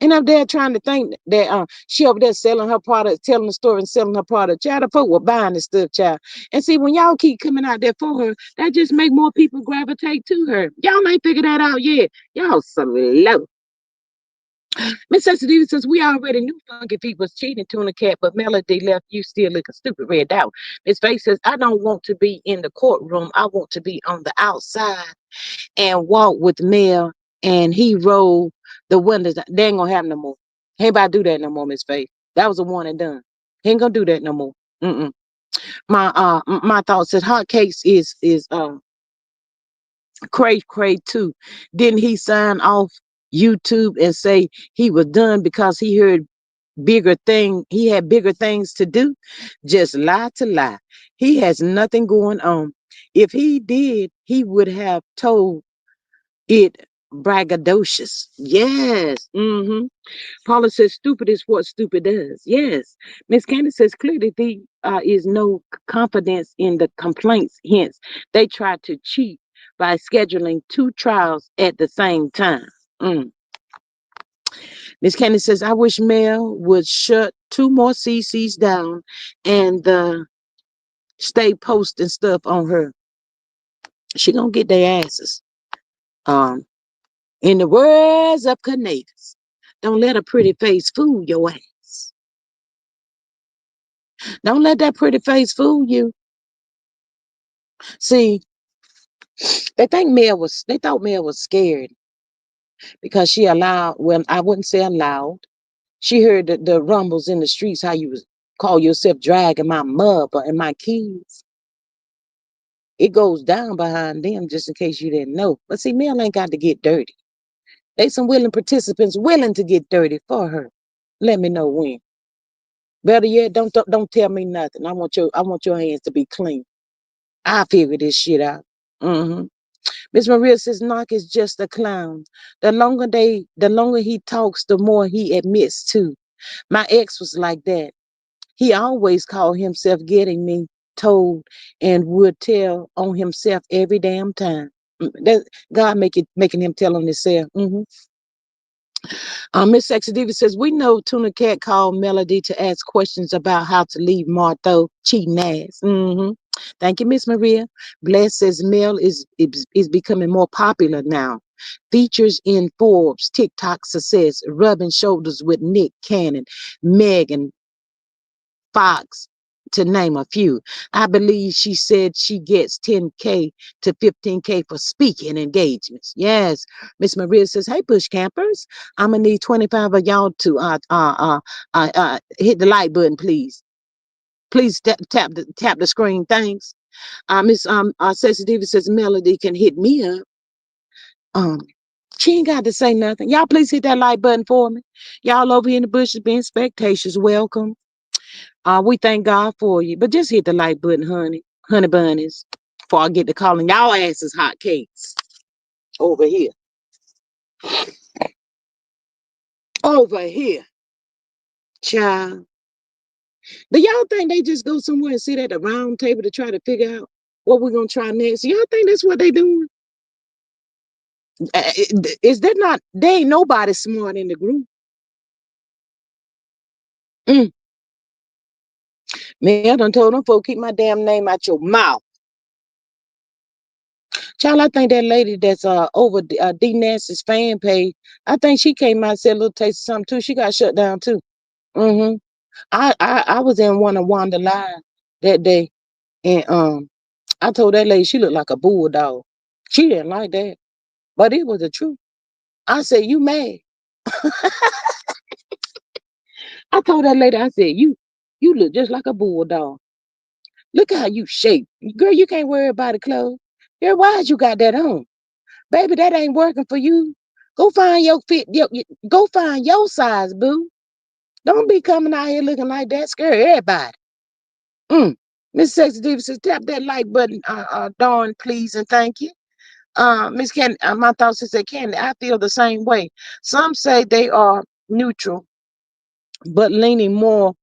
And up there trying to think that she over there selling her product, telling the story and selling her product. Child, the folk were buying this stuff, child. And see, when y'all keep coming out there for her, that just make more people gravitate to her. Y'all ain't figured that out yet. Y'all some low. Miss Sensitivity says we already knew funky feet was cheating Tuna Cat, but Melody left you still looking stupid red out. Miss Faith says, I don't want to be in the courtroom. I want to be on the outside and walk with Mel and he rolled the windows. They ain't gonna have no more. He ain't about to do that no more, Miss Faith. That was a one and done. He ain't gonna do that no more. Mm-mm. My thoughts said hot cakes is cray too. Didn't he sign off YouTube and say he was done because he had bigger things to do? Just lie to lie. He has nothing going on. If he did, he would have told it braggadocious. Yes. Paula says stupid is what stupid does. Yes. Miss Candace says clearly there is no confidence in the complaints. Hence, they try to cheat by scheduling two trials at the same time. Mm. Miss Candace says, I wish Mel would shut two more CCs down and stay posting stuff on her. She gonna get their asses. Um, In the words of Canadians, don't let a pretty face fool your ass. Don't let that pretty face fool you. See, they thought Mel was scared because she allowed, well, I wouldn't say allowed. She heard the rumbles in the streets, how you was call yourself dragging my mother and my kids. It goes down behind them just in case you didn't know. But see, Mel ain't got to get dirty. They some willing participants willing to get dirty for her. Let me know when. Better yet, don't tell me nothing. I want your hands to be clean. I figure this shit out. Mm-hmm. Miss Maria says Knock is just a clown. The longer he talks, the more he admits to. My ex was like that. He always called himself getting me told and would tell on himself every damn time. That God making him tell on himself. Miss Sexy Diva says, we know Tuna Cat called Melody to ask questions about how to leave Martha cheating ass. Thank you, Miss Maria. Bless says Mel is becoming more popular now. Features in Forbes, TikTok success, rubbing shoulders with Nick Cannon, Megan Fox, to name a few. I believe she said she gets 10K to 15K for speaking engagements. Yes. Miss Maria says, hey, Bush campers, I'm going to need 25 of y'all to hit the like button, please. Please tap the screen. Thanks. Miss Sexy Diva says Melody can hit me up. Um, she ain't got to say nothing. Y'all please hit that like button for me. Y'all over here in the bushes being spectators, welcome. We thank God for you. But just hit the like button, honey. Honey bunnies. Before I get to calling y'all asses hot cakes. Over here. Over here. Child. Do y'all think they just go somewhere and sit at the round table to try to figure out what we're gonna try next? Y'all think that's what they doing? Is that not they ain't nobody smart in the group? Mm. Man, I done told them folks keep my damn name out your mouth. Child, I think that lady that's over D Nancy's fan page, I think she came out and said a little taste of something too. She got shut down too. Mm-hmm. I was in one of Wanda Live that day, and I told that lady she looked like a bulldog. She didn't like that, but it was the truth. I said, "You mad?" I told that lady, I said, "You look just like a bulldog. Look how you shape, girl. You can't worry about the clothes. Girl, why you got that on, baby? That ain't working for you. Go find your fit. Go find your size, boo. Don't be coming out here looking like that. Scare everybody." Mm. Miss Sexy Diva says, tap that like button, Dawn, please, and thank you. Miss Candy, my thoughts is that Candy, I feel the same way. Some say they are neutral, but leaning more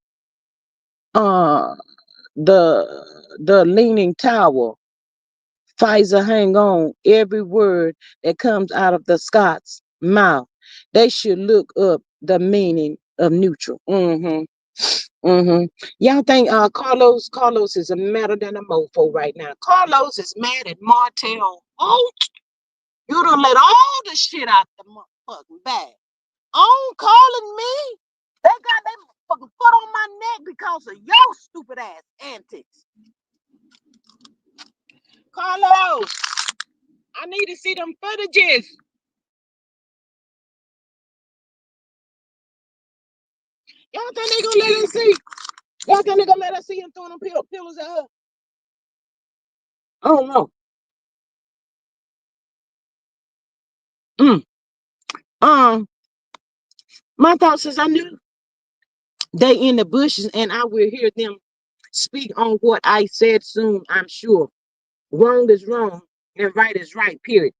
uh the leaning tower. Pfizer hang on every word that comes out of the Scots mouth. They should look up the meaning of neutral. Y'all think Carlos is madder than a mofo right now. Carlos is mad at Martell. Oh, you done let all the shit out the motherfucking bag. On calling me. They got their fucking foot on my neck because of your stupid ass antics. Carlos, I need to see them footages. Y'all think they gonna let us see? Y'all think they gonna let us see him throwing them pillows at her? I don't know. Mm. Um, my thoughts is I knew they in the bushes and I will hear them speak on what I said soon, I'm sure. Wrong is wrong and right is right, period.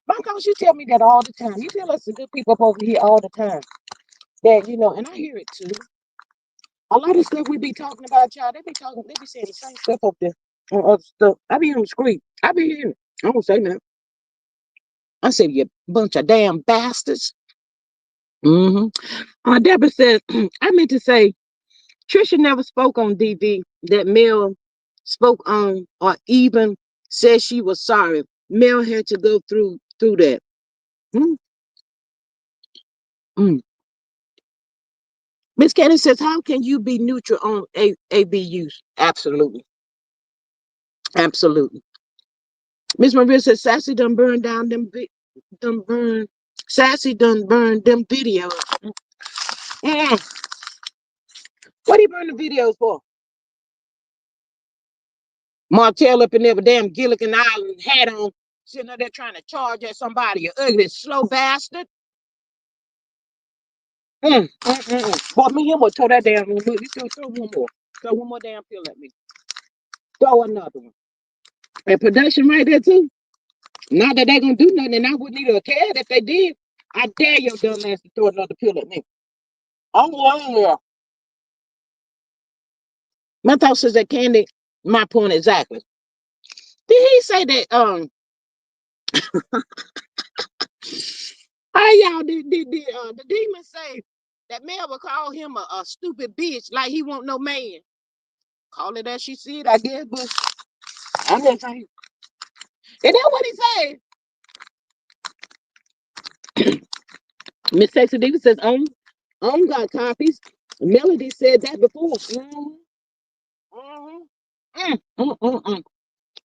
My thoughts, you tell me that all the time. You tell us the good people up over here all the time. That, and I hear it too. A lot of stuff we be talking about, y'all, they be saying the same stuff up there on other stuff. I be on the screen. I be hearing it. I don't say nothing. I said, you bunch of damn bastards. Mm-hmm. Deborah says, I meant to say, Trisha never spoke on DV that Mel spoke on or even said she was sorry. Mel had to go through that. Mm. Mm. Miss Candy says, how can you be neutral on ABUs? Absolutely. Absolutely. Miss Maria says, Sassy done burned down done burn, Sassy done burned them videos. Mm. What do you burn the videos for? Martell up in there with damn Gilligan Island hat on, sitting up there trying to charge at somebody, you ugly, slow bastard. But me, him will throw that damn one. You throw one more. Throw one more damn pill at me. Throw another one. And production right there too. Not that they gonna do nothing, and I wouldn't even care if they did. I dare your dumb ass to throw another pill at me. Oh yeah. My thought says that Candy, my point exactly. Did he say that how y'all did the demon say that Mel would call him a stupid bitch like he won't no man? Call it as she said, I guess, but I'm just saying. Is that what he said? Miss Sexy Diva says, got copies. Melody said that before.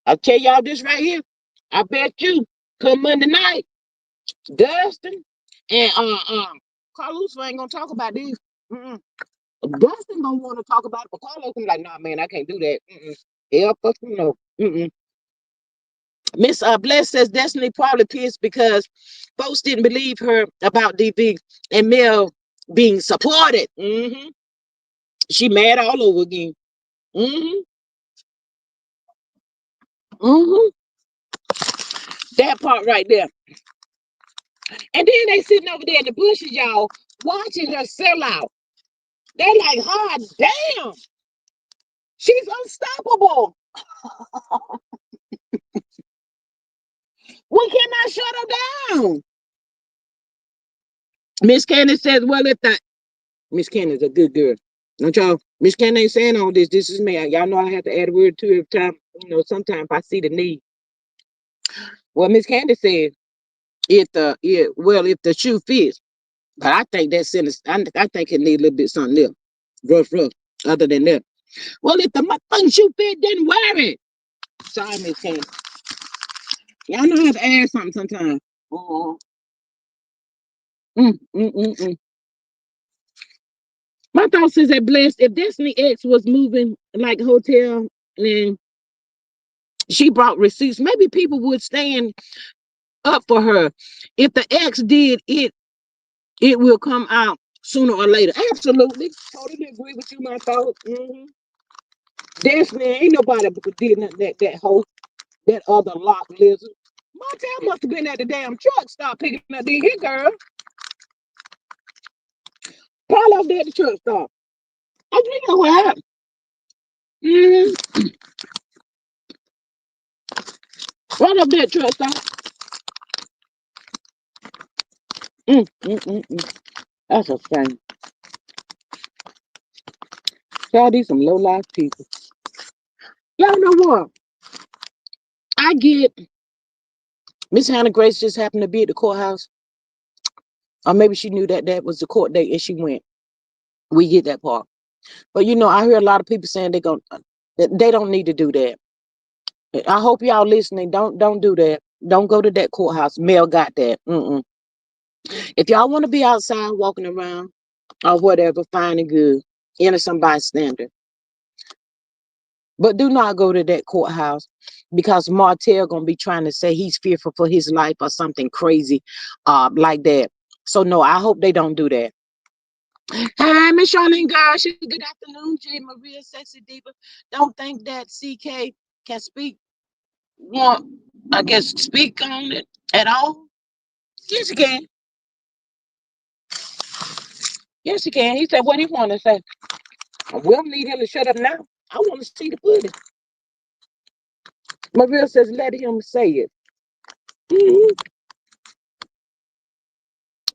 I'll tell y'all this right here. I bet you come Monday night, Dustin and Carlos ain't gonna talk about this. Mm-mm. Dustin gonna want to talk about it, but Carlos gonna be like, nah, man, I can't do that. Hell, fuck you know. Miss Bless says Destiny probably pissed because folks didn't believe her about DB and Mel being supported. She mad all over again. hmm hmm That part right there. And then they sitting over there in the bushes, y'all, watching her sell out. They're like, hot damn, she's unstoppable. We cannot shut her down. Miss Candace says, well, if that Miss Candace a good girl. Don't y'all? Miss Candace ain't saying all this. This is me. Y'all know I have to add a word to it every time. Sometimes I see the need. Well, Miss Candy said if the shoe fits, but I think that sentence I think it need a little bit something else. Rough. Other than that. Well, if the motherfucking shoe fit, then wear it. Sorry, Miss Candy. Y'all know how to add something sometimes. Uh-huh. Mm, mm, mm, mm. My thoughts is that blessed if Destiny X was moving like hotel and she brought receipts, maybe people would stand up for her. If the X did it, it will come out sooner or later. Absolutely. Totally agree with you, my thoughts. Destiny ain't nobody did nothing that whole that other lock lizard. Montel must have been at the damn truck stop picking up these here girl. Probably up there at the truck stop. I think you know what happened. Mm, right up there at truck stop. That's a shame. Y'all these some low life people. Y'all know what? I get Miss Hannah Grace just happened to be at the courthouse. Or maybe she knew that that was the court date and she went. We get that part. But I hear a lot of people saying they don't need to do that. I hope y'all listening. Don't do that. Don't go to that courthouse. Mel got that. If y'all want to be outside walking around or whatever, fine and good. Innocent bystander. But do not go to that courthouse because Martell gonna be trying to say he's fearful for his life or something crazy, like that. So no, I hope they don't do that. Hey, Miss Charlene, girl. Good afternoon, J. Maria, sexy diva. Don't think that CK can speak. Well, I guess speak on it at all. Yes, he can. Yes, he can. He said what he want to say. We don't need him to shut up now. I want to see the footage. Maria says let him say it. Mhm.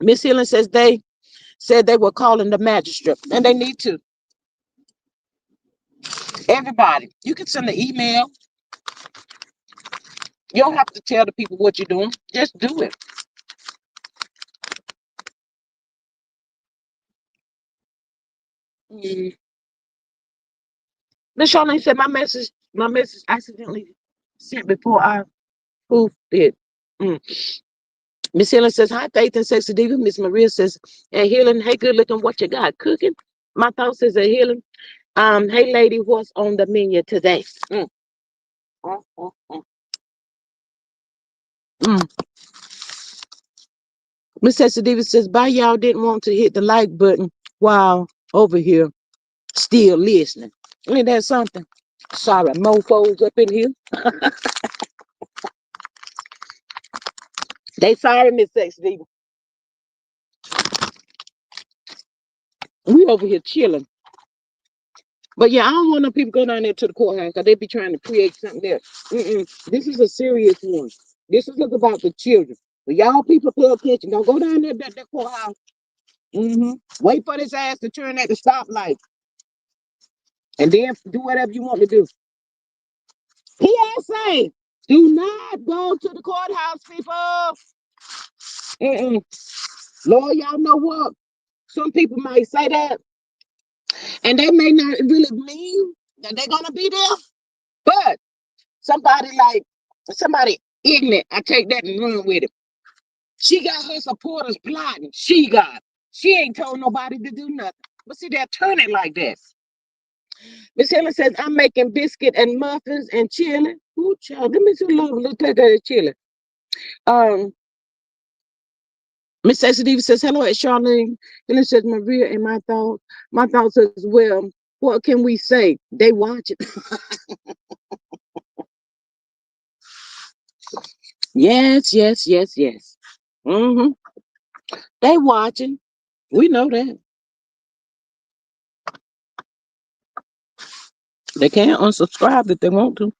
Miss Helen says they said they were calling the magistrate, and they need to. Everybody, you can send an email. You don't have to tell the people what you're doing. Just do it. Mm. Miss Charlene said my message accidentally sent before I proofed it. Mm. Miss Helen says, hi, Faith and Sexy Diva. Miss Maria says, and Helen, hey, good looking, what you got cooking? My thoughts is a Helen. Hey, lady, what's on the menu today? Mm, mm, mm, mm. Miss Sexy Diva says, bye, y'all didn't want to hit the like button while over here still listening. Ain't that something? Sorry, mofos up in here. They sorry, Miss Sexy Diva. We over here chilling. But yeah, I don't want no people go down there to the courthouse because they be trying to create something else. This is a serious one. This is about the children. But y'all people pay attention. Don't go down there that courthouse. Wait for this ass to turn at the stoplight and then do whatever you want to do. PSA, do not go to the courthouse, people. Mm-mm. Lord, y'all know what? Some people might say that, and they may not really mean that they're gonna be there. But somebody ignorant, I take that and run with it. She got her supporters plotting. She ain't told nobody to do nothing. But see, they're turning like that. Miss Helen says, I'm making biscuit and muffins and chilling. Ooh, child, let me see a little take of chilling. Um, Miss Sexy says, hello, it's Charlene. Helen says, Maria and my thoughts as well. What can we say? They watch it. Yes. Mm-hmm. They watching. We know that. They can't unsubscribe if they want to.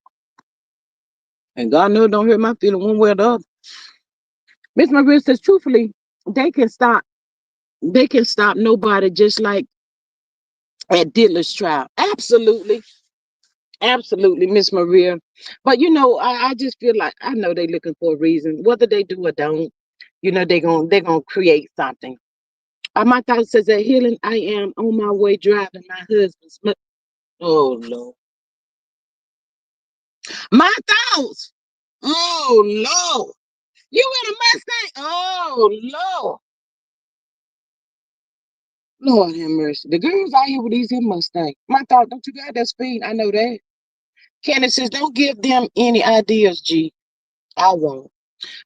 And God knows don't hurt my feeling one way or the other. Miss Maria says, truthfully, they can stop. They can stop nobody just like at Diddler's trial. Absolutely. Absolutely, Miss Maria. But I just feel like I know they looking for a reason, whether they do or don't. They're gonna create something. My thought says that healing. I am on my way driving my husband's. Oh Lord, my thoughts. Oh Lord, you in a Mustang? Oh Lord, Lord have mercy. The girls out here with these here Mustangs. My thought, don't you got that speed? I know that. Candace says, don't give them any ideas, G. I won't.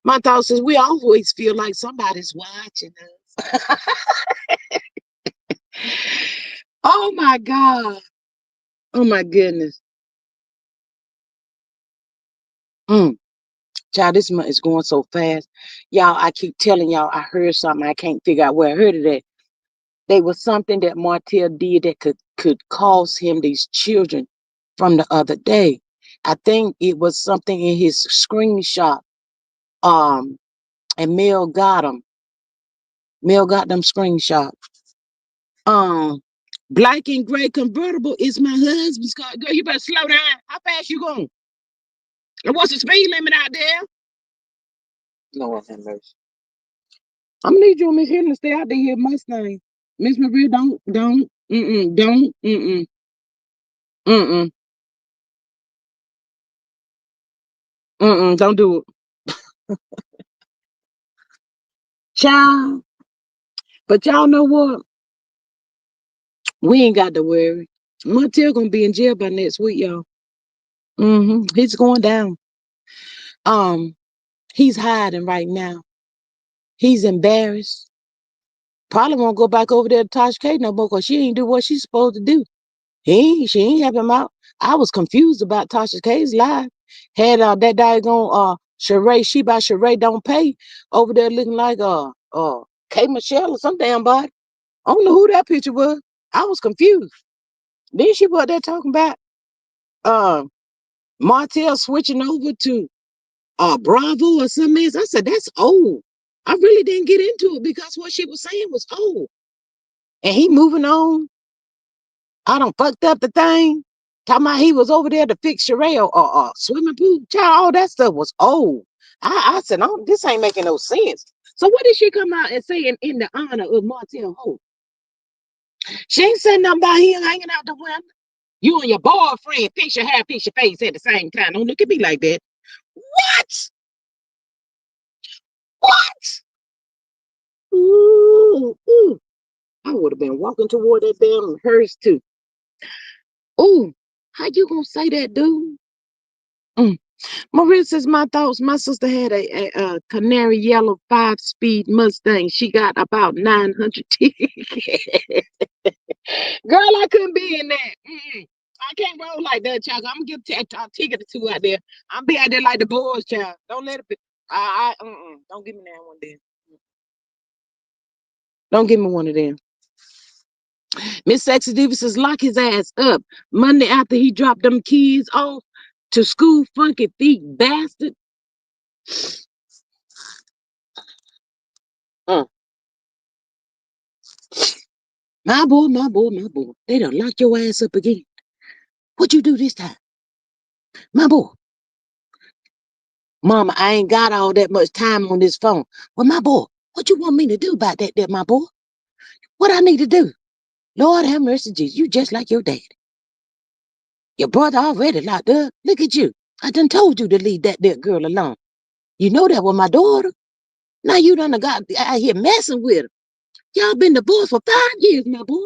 My thought says we always feel like somebody's watching us. Oh my God. Oh my goodness. Mm. Child, this month is going so fast. Y'all, I keep telling y'all I heard something. I can't figure out where I heard it at. There was something that Martell did that could cause him these children from the other day. I think it was something in his screenshot. Um, and Mel got them. Mel got them screenshot. Um, Black and gray convertible is my husband's car. Girl, you better slow down. How fast you going? And what's the speed limit out there? Lord have mercy. I'm gonna need you and Miss Helen to stay out there here, Mustang. Miss Maria, mm-mm, don't do it. Child. But y'all know what? We ain't got to worry. Montel gonna be in jail by next week, y'all. He's going down. Um, he's hiding right now. He's embarrassed. Probably won't go back over there to Tosh K no more because she ain't do what she's supposed to do. She ain't help him out. I was confused about Tasha K's life. Had that daggone Sheree, she by Sheree don't pay over there looking like K Michelle or some damn body. I don't know who that picture was. I was confused. Then she was there talking about uh Martell switching over to Bravo or something else. I said, that's old. I really didn't get into it because what she was saying was old. And he moving on. I done fucked up the thing. Talking about he was over there to fix Sherelle or swimming pool. Child, all that stuff was old. I said, no, this ain't making no sense. So what did she come out and say in the honor of Martell Holt? She ain't saying nothing about him hanging out the window. You and your boyfriend fix your hair, fix your face at the same time. Don't look at me like that. What? What? Ooh, ooh. I would have been walking toward that damn hearse too. Ooh, how you gonna say that, dude? Mm. Maria says, my thoughts. My sister had a canary yellow 5-speed Mustang. She got about 900 tickets. Girl, I couldn't be in that. I can't roll like that, child. I'm gonna give a ticket or two out there. I'm be out there like the boys, child. Don't let it be. Don't give me that one then. Don't give me one of them. Miss Sexy Diva says, lock his ass up. Monday after he dropped them kids off to school, funky feet bastard. Mm. My boy, my boy, my boy. They done lock your ass up again. What you do this time? My boy. Mama, I ain't got all that much time on this phone. Well, my boy, what you want me to do about that, my boy? What I need to do? Lord have mercy, Jesus. You just like your daddy. Your brother already locked up. Look at you. I done told you to leave that there girl alone. You know that was my daughter. Now you done got out here messing with her. Y'all been divorced for 5 years, my boy.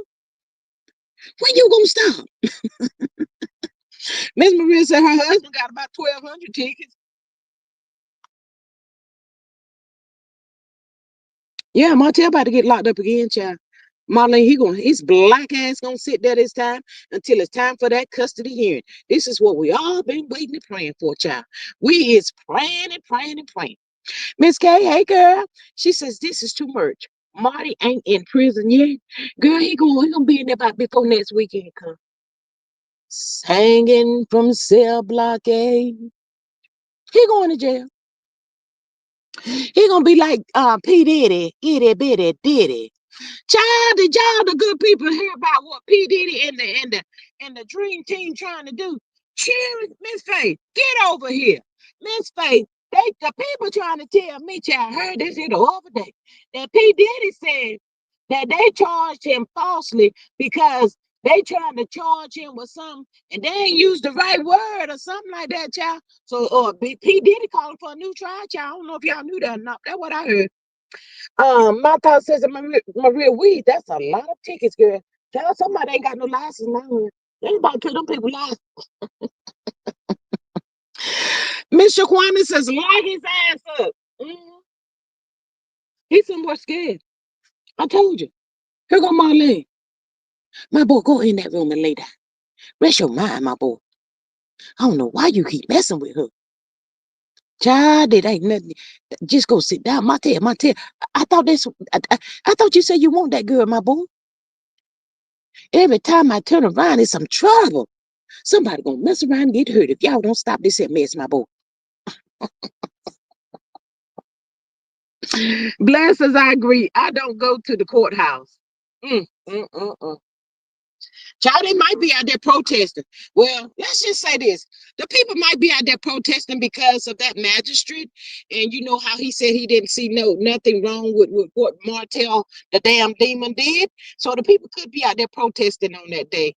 When you gonna stop? Miss Maria said her husband got about 1,200 tickets. Yeah, Martell about to get locked up again, child. Marlene, his black ass gonna sit there this time until it's time for that custody hearing. This is what we all been waiting and praying for, child. We is praying and praying and praying. Miss K, hey girl. She says this is too much. Marty ain't in prison yet. Girl, he gonna be in there by before next weekend come. Hanging from cell block A. He going to jail. He gonna be like P. Diddy, itty bitty diddy. Child, did y'all the good people hear about what P. Diddy and the Dream Team trying to do? cheering, Miss Faith, get over here. Miss Faith, the people trying to tell me, child, I heard this here the other day, that P. Diddy said that they charged him falsely because they trying to charge him with something and they ain't used the right word or something like that, child. So P. Diddy calling for a new trial, child. I don't know if y'all knew that or not. That's what I heard. My thought says that Maria Weed, that's a lot of tickets, girl. Tell somebody ain't got no license now. They about to kill them people license. Miss Shaquana says, lock his ass up. He's somewhere scared. I told you. Here go Marlene. My boy, go in that room and lay down. Rest your mind, my boy. I don't know why you keep messing with her. Child, it ain't nothing. Just go sit down. Martell. I thought this. I thought you said you want that girl, my boy. Every time I turn around, it's some trouble. Somebody gonna mess around and get hurt if y'all don't stop this here mess, my boy. Bless as I agree. I don't go to the courthouse. Mm, mm, mm, mm. Child, they might be out there protesting. Well, let's just say this. The people might be out there protesting because of that magistrate. And you know how he said he didn't see nothing wrong with what Martell, the damn demon, did. So the people could be out there protesting on that day,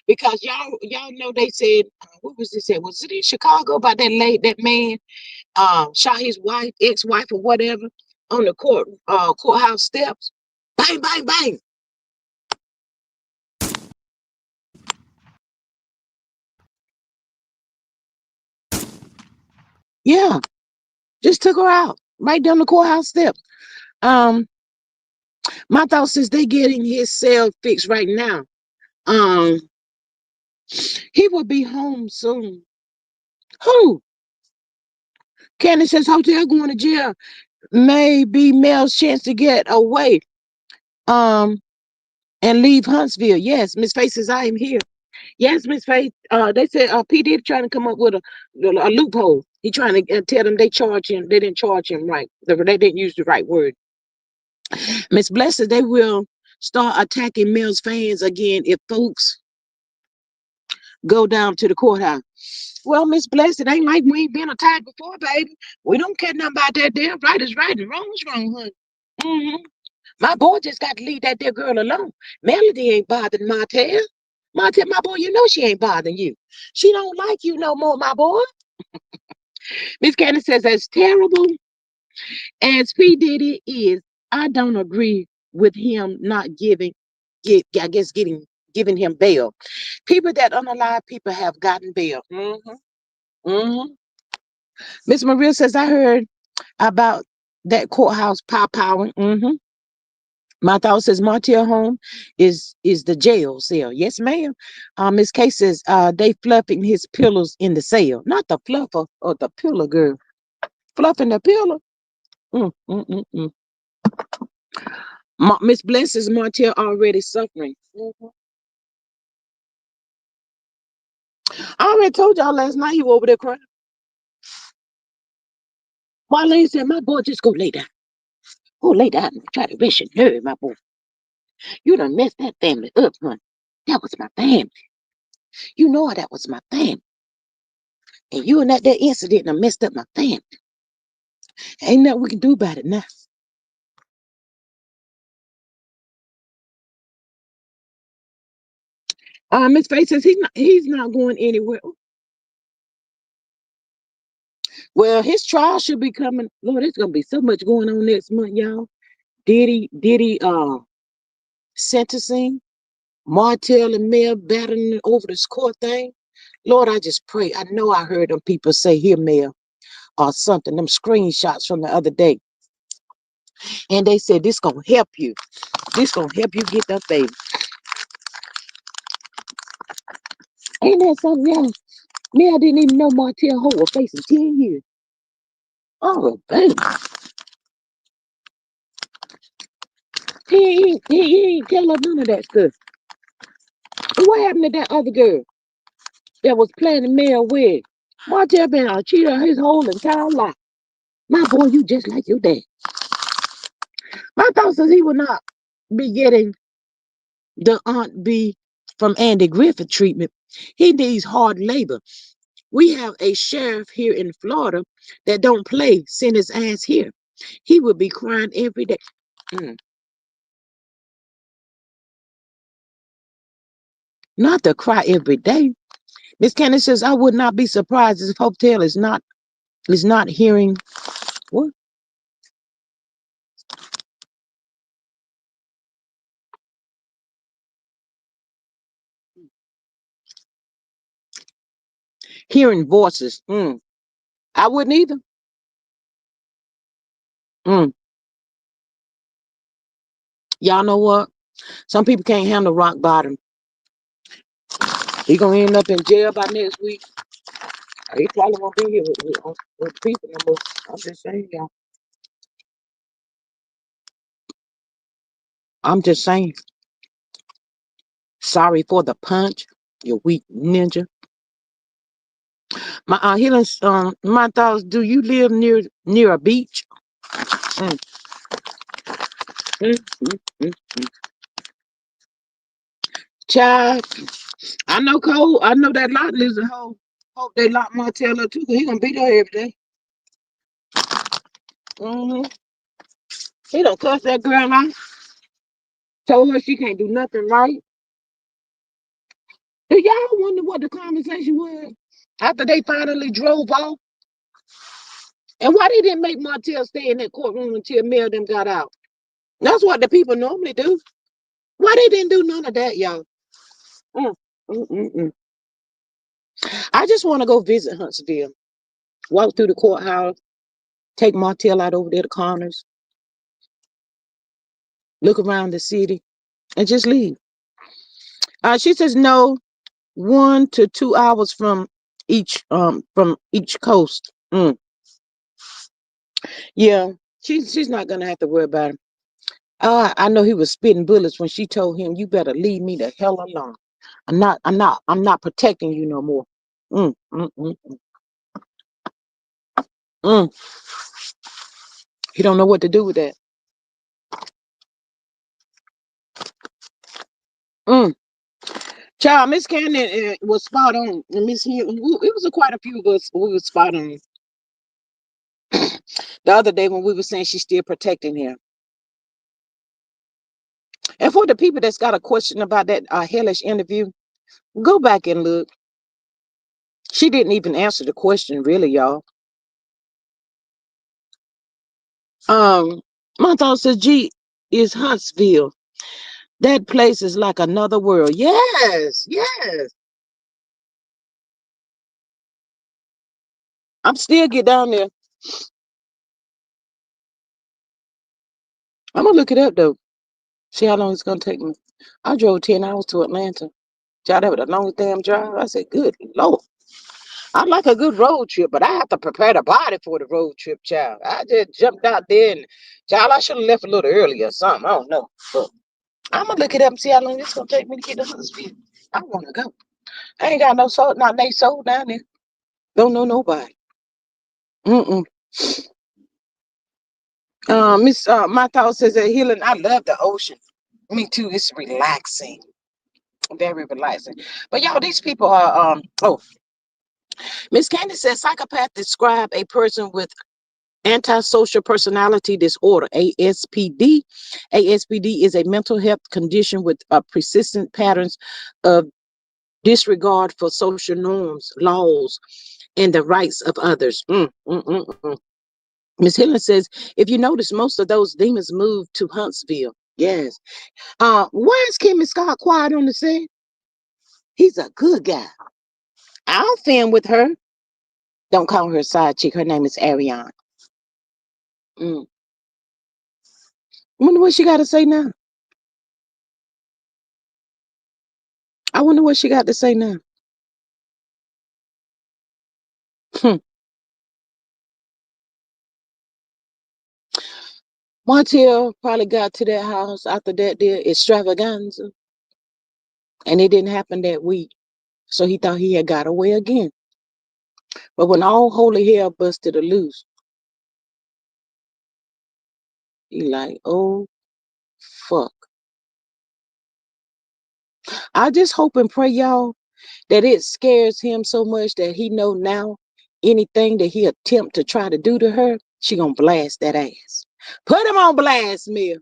because y'all know they said, what was this? Was it in Chicago about that man shot his wife, ex-wife or whatever on the courthouse steps? Bang, bang, bang. Yeah, just took her out right down the courthouse steps. Um, my thoughts is they getting his cell fixed right now. Um, he will be home soon. Who? Candace says hotel going to jail may be Mel's chance to get away. Um, and leave Huntsville. Yes, Miss Faith says I am here. Yes, Miss Faith. They said P. Diddy trying to come up with a loophole. He trying to tell them they charge him. They didn't charge him right. They didn't use the right word. Miss Blessed, they will start attacking Mel's fans again if folks go down to the courthouse. Well, Miss Blessed, it ain't like we ain't been attacked before, baby. We don't care nothing about that there. Right is right and wrong is wrong, honey. My boy just got to leave that there girl alone. Melody ain't bothering Martell. Martell, my boy, you know she ain't bothering you. She don't like you no more, my boy. Miss Candace says, as terrible as P. Diddy is, I don't agree with him not giving him bail. People that unalive people have gotten bail. Miss Maria says, I heard about that courthouse power. My thought says Martell home is the jail cell. Yes, ma'am. Miss K says they fluffing his pillows in the cell. Not the fluffer or the pillow girl. Fluffing the pillow. Mm, mm, mm, mm. Miss Bless says Martell already suffering. I already told y'all last night you were over there crying. Marlene said, my boy, just go lay down. Go lay down and try to rest your nerve, my boy. You done messed that family up, honey. That was my family. You know that was my family. And you and that incident done messed up my family. Ain't nothing we can do about it now. Miss Faith says he's not going anywhere. Well, his trial should be coming. Lord, there's gonna be so much going on next month, y'all. Diddy sentencing, Martell and Mel battling over this court thing. Lord, I just pray. I know I heard them people say here, Mel, or something, them screenshots from the other day. And they said this gonna help you. This gonna help you get that baby. Ain't that something else? Mel didn't even know Martell Holt was facing 10 years. Oh, baby. He ain't tell her none of that stuff. And what happened to that other girl that was planning Mel with? Martell been a cheater his whole entire life. My boy, you just like your dad. My thought says he will not be getting the Aunt B from Andy Griffith treatment. He needs hard labor. We have a sheriff here in Florida that don't play, send his ass here. He would be crying every day. Mm. Not to cry every day. Miss Candy says, I would not be surprised if Hotel is not hearing what? Hearing voices. I wouldn't either. Mm. Y'all know what? Some people can't handle rock bottom. He gonna end up in jail by next week. He probably won't be here with people no more. I'm just saying, y'all. I'm just saying. Sorry for the punch, you weak ninja. My healing, my thoughts. Do you live near a beach? Mm, mm, mm, mm. Child, I know Cole. I know that lot lives at home. Hope they lock Martell up too, 'cause he gonna be there every day. Mm-hmm. He don't cuss that girl out. Told her she can't do nothing right. Do y'all wonder what the conversation was after they finally drove off? And why they didn't make Martell stay in that courtroom until Mel them got out? That's what the people normally do. Why they didn't do none of that, y'all? Mm, mm, mm, mm. I just want to go visit Huntsville, walk through the courthouse, take Martell out over there to Connors, look around the city, and just leave. She says no, 1 to 2 hours from each coast. Yeah, she's not gonna have to worry about him. I know he was spitting bullets when she told him, "You better leave me the hell alone. I'm not protecting you no more." Mm, mm, mm, mm, mm. He don't know what to do with that. Mm. Child, Miss Cannon was spot on, and Miss Hill. It was quite a few of us. We was spot on the other day when we were saying she's still protecting him. And for the people that's got a question about that hellish interview, go back and look. She didn't even answer the question, really, y'all. My thought says, "Gee, is Huntsville? That place is like another world." Yes, yes. I'm still get down there. I'm gonna look it up though. See how long it's gonna take me. I drove 10 hours to Atlanta. Child, that was the longest damn drive. I said, "Good Lord." I like a good road trip, but I have to prepare the body for the road trip, child. I just jumped out there and, child, I should have left a little earlier or something. I don't know. But I'm gonna look it up and see how long it's gonna take me to get to Huntsville. I wanna go. I ain't got no soul, not they soul down there. Don't know nobody. Mm-mm. Miss My thought says that healing. I love the ocean. Me too. It's relaxing, very relaxing. But y'all, these people are Oh, Miss Candy says psychopath describe a person with antisocial personality disorder, ASPD. ASPD is a mental health condition with persistent patterns of disregard for social norms, laws, and the rights of others. Miss Helen says, if you notice, most of those demons moved to Huntsville. Yes. Why is Kimmy Scott quiet on the set? He's a good guy. I'll fan with her. Don't call her a side chick. Her name is Ariane. Mm. I wonder what she got to say now. I wonder what she got to say now. Hmm. Montiel probably got to that house after that there extravaganza, and it didn't happen that week. So he thought he had got away again. But when all holy hell busted loose, he like, oh fuck. I just hope and pray, y'all, that it scares him so much that he know now anything that he attempt to try to do to her, she gonna blast that ass. Put him on blast, Mill.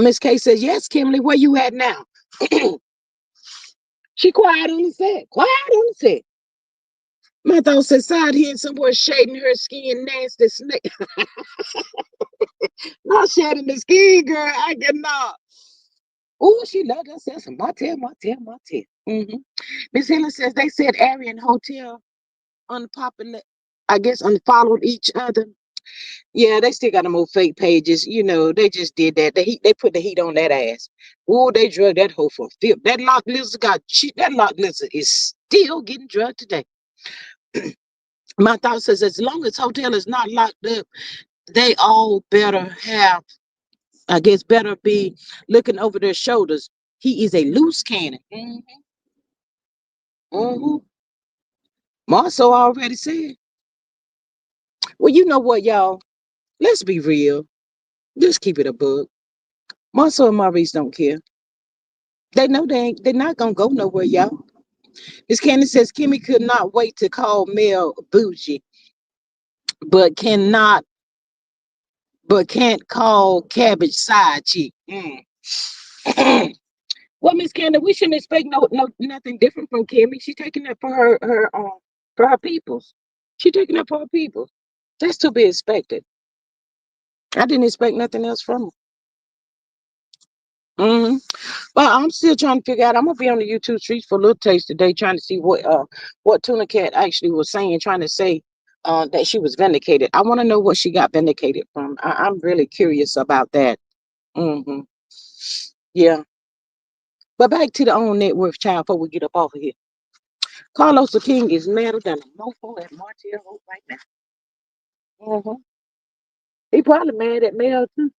Miss K says, yes, Kimberly, where you at now? She quiet on the set. Quiet on the set. My thoughts inside here somewhere shading her skin, nasty snake. Not shading the skin, girl. I cannot. Oh, she loved herself some motel, motel, motel. Mm-hmm. Miss Helen says they said Aryan Hotel unpopular, I guess unfollowed each other. Yeah, they still got them old fake pages. You know, they just did that. They put the heat on that ass. Oh, they drug that hoe for a fifth. That lock lizard got she that lock lizard is still getting drugged today. My thought says as long as hotel is not locked up, they all better have, I guess, better be looking over their shoulders. He is a loose cannon. Mm-hmm. Marceau already said. Well, you know what, y'all? Let's be real. Just keep it a book. Marceau and Maurice don't care. They know they're not gonna go nowhere, y'all. Miss Candace says Kimmy could not wait to call Mel bougie, but cannot but can't call cabbage side chick. Well, Miss Candace, we shouldn't expect no nothing different from Kimmy. She's taking it for her peoples. She taking it for her people. That's to be expected. I didn't expect nothing else from her. Hmm. But I'm still trying to figure out. I'm gonna be on the YouTube streets for a little taste today, trying to see what Tuna Cat actually was saying, trying to say that she was vindicated. I want to know what she got vindicated from. I'm really curious about that. Hmm. Yeah. But back to the own net worth child before we get up off of here. Carlos the King is madder than a mofo at Martell Hope right now. Hmm. He probably mad at Mel too.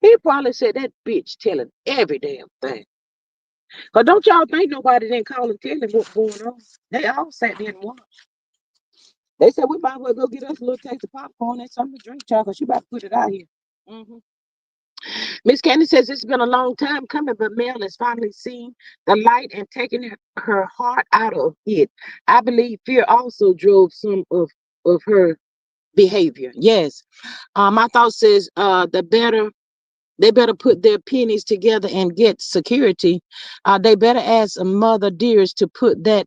He probably said that bitch telling every damn thing. Cause don't y'all think nobody didn't call and tell him what's going on? They all sat there and watched. They said we might as well go get us a little taste of popcorn and something to drink, y'all, cause she about to put it out here. Hmm. Miss Candy says it's been a long time coming, but Mel has finally seen the light and taken her heart out of it. I believe fear also drove some of her behavior. Yes. My thought says they better put their pennies together and get security. They better ask Mother Dearest to put that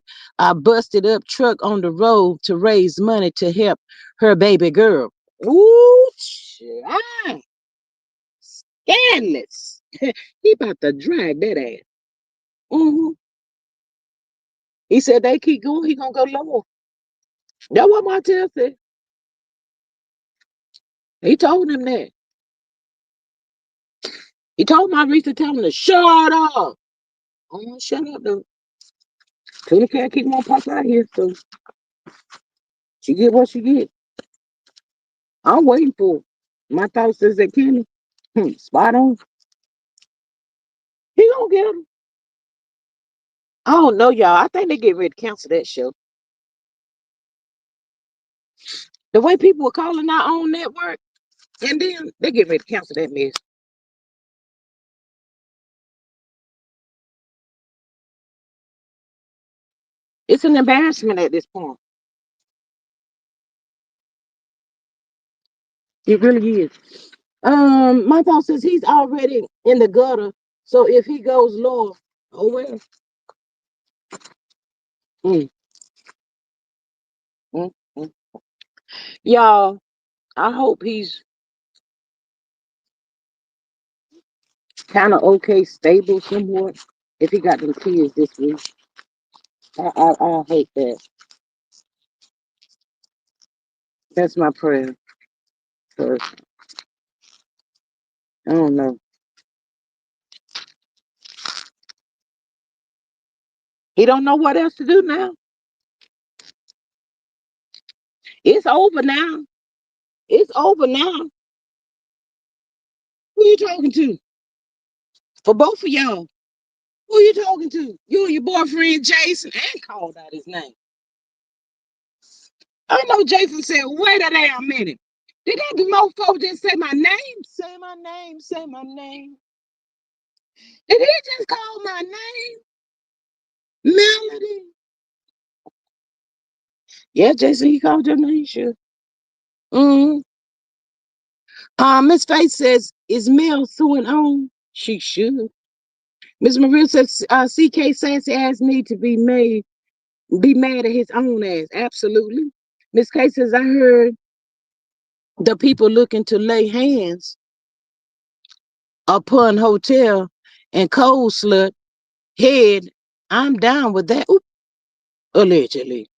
busted up truck on the road to raise money to help her baby girl. Ooh, child. Scandalous. He about to drag that ass. Hmm. He said they keep going, he gonna go lower. That's what Martell said. He told him that. He told Maurice to tell him to shut up. Oh, shut up, though. Tuna Cat keep on pop out here, so she get what she get. I'm waiting for it. My thought says that Kenny, spot on. He gonna get him. I don't know, y'all. I think they get ready to cancel that show. The way people were calling our own network, and then they get ready to cancel that mess. It's an embarrassment at this point. It really is. My thought says he's already in the gutter. So if he goes low, oh well. Mm, mm, mm. Y'all, I hope he's kind of okay, stable somewhat. If he got them kids this week, I hate that. That's my prayer. 'Cause I don't know. He don't know what else to do now. It's over now. It's over now. Who you talking to? For both of y'all. Who you talking to? You and your boyfriend Jason, and called out his name. I know Jason said, wait a damn minute. Did that mofo just say my name? Say my name, say my name. Did he just call my name? Melody. Yeah, Jason, he called your name, sure. Mm-hmm. Miss Faith says, is Mel suing on? She should. Miss Maria says, CK Sassy asked me to be mad at his own ass. Absolutely. Miss K says, I heard the people looking to lay hands upon hotel and cold slut head. I'm down with that. Oop, allegedly.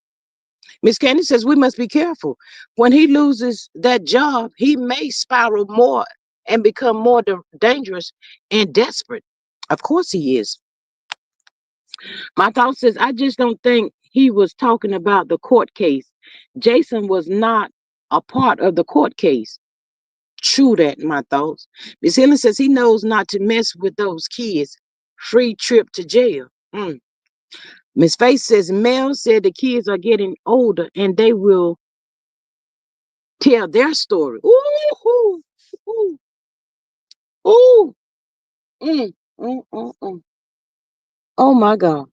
Miss Candy says we must be careful. When he loses that job, he may spiral more and become more dangerous and desperate. Of course he is. My thought says I just don't think he was talking about the court case. Jason was not a part of the court case. True that, my thoughts. Miss Helen says he knows not to mess with those kids. Free trip to jail. Miss Faith says Mel said the kids are getting older and they will tell their story. Ooh, ooh, ooh, ooh. Oh my God.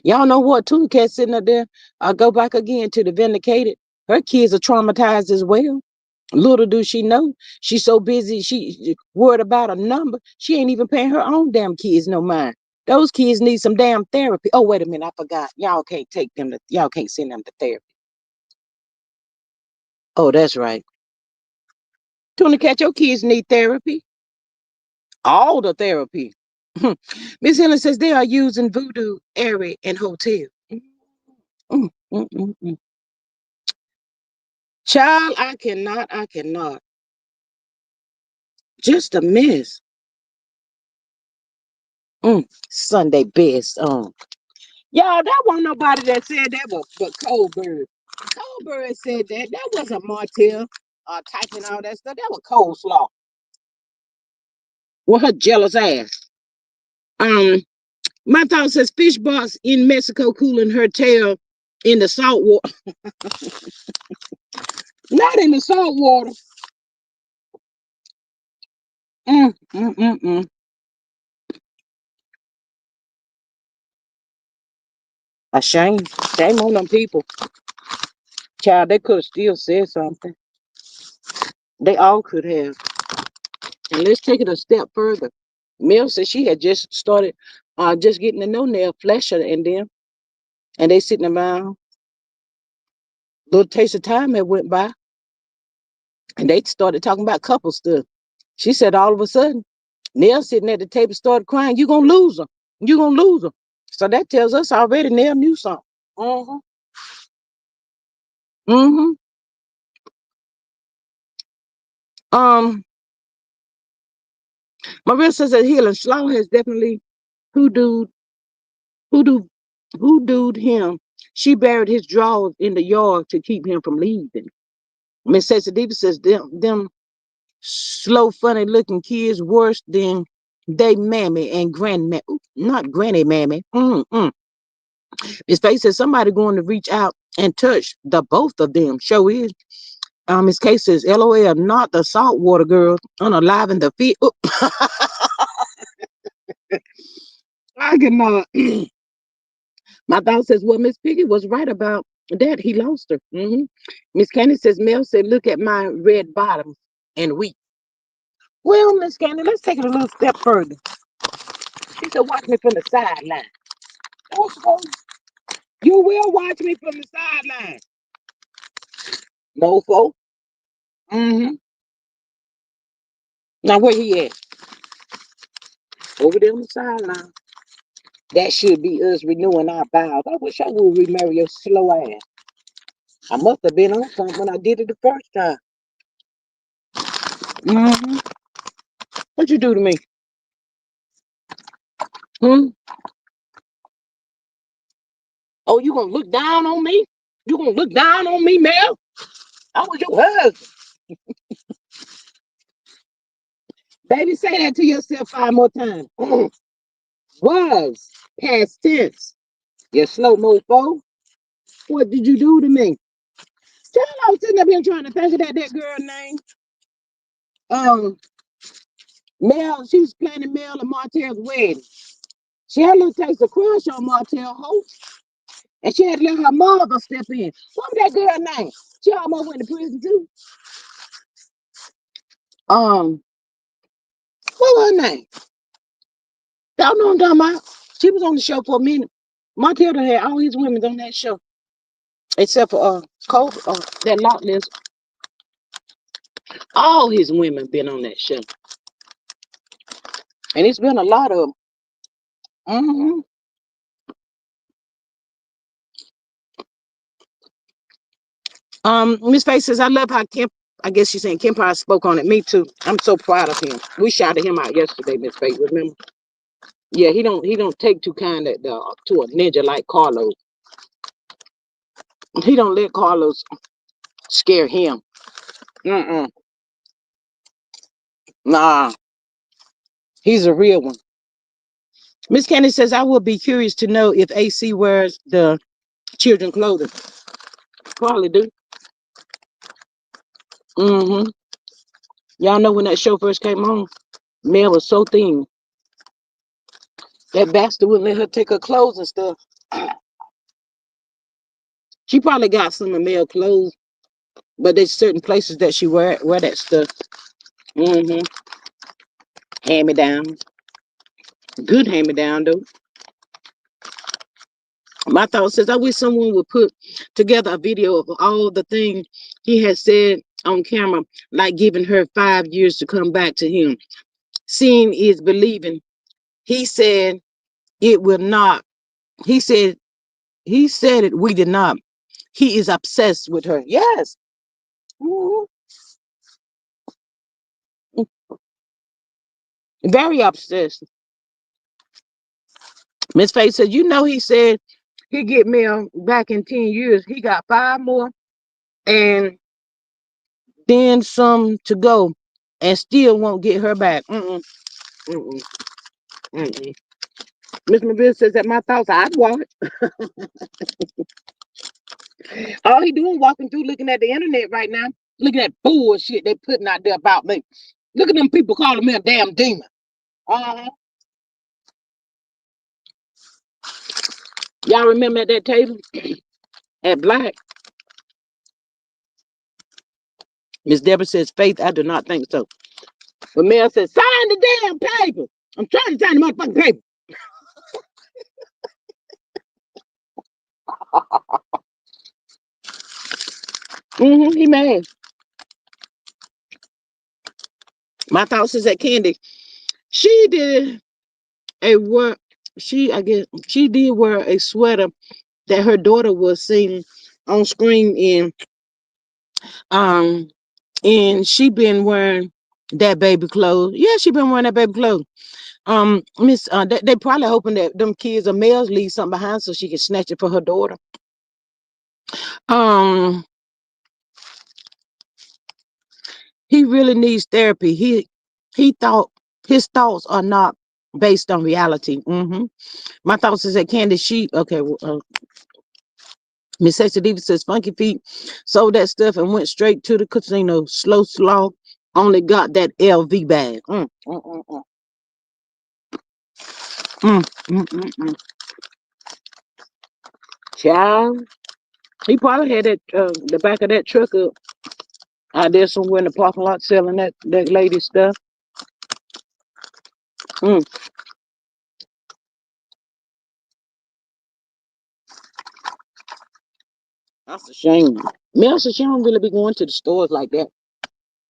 Y'all know what? Tuna Cat sitting up there. I go back again to the Vindicated. Her kids are traumatized as well. Little do she know, she's so busy, she worried about a number. She ain't even paying her own damn kids no mind. Those kids need some damn therapy. Oh, wait a minute, I forgot. Y'all can't send them to therapy. Oh, that's right. Tuna Cat, your kids need therapy. All the therapy. Miss Helen says they are using voodoo area and hotel. Mm, mm, mm, mm. Child, I cannot. Just a mess. Sunday best. Y'all, that wasn't nobody that said that but Coldbird. Coldbird said that. That wasn't Martell typing all that stuff. That was Coleslaw with her jealous ass. Um, my thought says fish box in Mexico cooling her tail in the salt water. Not in the salt water. Mm, mm, mm, mm. A shame. Shame on them people. Child, they could have still said something. They all could have. And let's take it a step further. Mel said she had just started just getting to know Nell Fletcher and them. And they sitting around, little taste of time had went by, and they started talking about couple stuff. She said all of a sudden, Nell sitting at the table started crying, you gonna lose her. You gonna lose her. So that tells us already Nell knew something. Mm-hmm. Mm-hmm. Um, Maria says that Healing Sloan has definitely hoodooed, hoodoo, hoodooed him. She buried his drawers in the yard to keep him from leaving. Miss Sensitivities says them slow, funny looking kids worse than they mammy and grandma. Not granny mammy. Miss Faith says somebody going to reach out and touch the both of them. Show is. Miss K says, LOL, not the saltwater girl, unalive in the feet. I cannot. My thought says, well, Miss Piggy was right about that. He lost her. Miss Candy says, Mel said, look at my red bottoms and weep. Well, Miss Candy, let's take it a little step further. She said, watch me from the sideline. Also, you will watch me from the sideline. Mofo. Mm-hmm. Now, where he at? Over there on the sideline. That should be us renewing our vows. I wish I would remarry your slow ass. I must have been on something when I did it the first time. Mm-hmm. What you do to me? Hmm? Oh, you gonna look down on me? You gonna look down on me, Mel? I was your husband. Baby, say that to yourself 5 more times. Was past tense. You slow mofo. What did you do to me? Tell I was sitting up here trying to think of that girl name. Um, Mel, she was planning Mel and Martell's wedding. She had a little taste of crush on Martell Hope, and she had to let her mother step in. What was that girl name? She almost went to prison too. Um, what was her name? Y'all know what I'm talking about? She was on the show for a minute. Martell had all his women on that show, except for Cole, that lot list. All his women been on that show, and it's been a lot of them. Mm-hmm. Miss Faye says, I love how Kemp, I guess she's saying Kempire spoke on it. Me too. I'm so proud of him. We shouted him out yesterday, Miss Faye, remember? Yeah, he don't take too kind to a ninja like Carlos. He don't let Carlos scare him. Mm-mm. Nah, he's a real one. Miss Candy says, I would be curious to know if AC wears the children clothing. Probably do. Mm-hmm. Y'all know when that show first came on, Mel was so thin. That bastard wouldn't let her take her clothes and stuff. She probably got some of Mel clothes, but there's certain places that she wear that stuff. Mm-hmm. Hand me down. Good hand me down though. My thought says I wish someone would put together a video of all the things he has said on camera, like giving her 5 years to come back to him. Seeing is believing. He said it will not. He said it. We did not. He is obsessed with her. Yes. Mhm. Very obsessed. Miss Faye said, you know, he said he get Mel back in 10 years. He got 5 more and then some to go and still won't get her back. Mm-mm, mm-mm, mm-mm. Miss Mabille says that my thoughts, I'd watch. All he doing walking through looking at the internet right now, looking at bullshit they putting out there about me. Look at them people calling me a damn demon. Uh-huh. Y'all remember at that table at Black? Miss Deborah says, Faith, I do not think so. But Mel says, sign the damn paper. I'm trying to sign the motherfucking paper. Mm-hmm, he mad. My thoughts is that Candy, she did a work. I guess she did wear a sweater that her daughter was seeing on screen um and she been wearing that baby clothes. Yeah, she been wearing that baby clothes. Miss, they probably hoping that them kids or males leave something behind so she can snatch it for her daughter. Um, he really needs therapy. He thought his thoughts are not based on reality. My thoughts is that Candy, she okay. Miss Sexy Diva says Funky Feet sold that stuff and went straight to the casino. Slow slow. Only got that LV bag. Mm, mm, mm, mm. Child, he probably had that the back of that truck up out there somewhere in the parking lot selling that lady stuff. Mm, that's a shame. Mel said she don't really be going to the stores like that.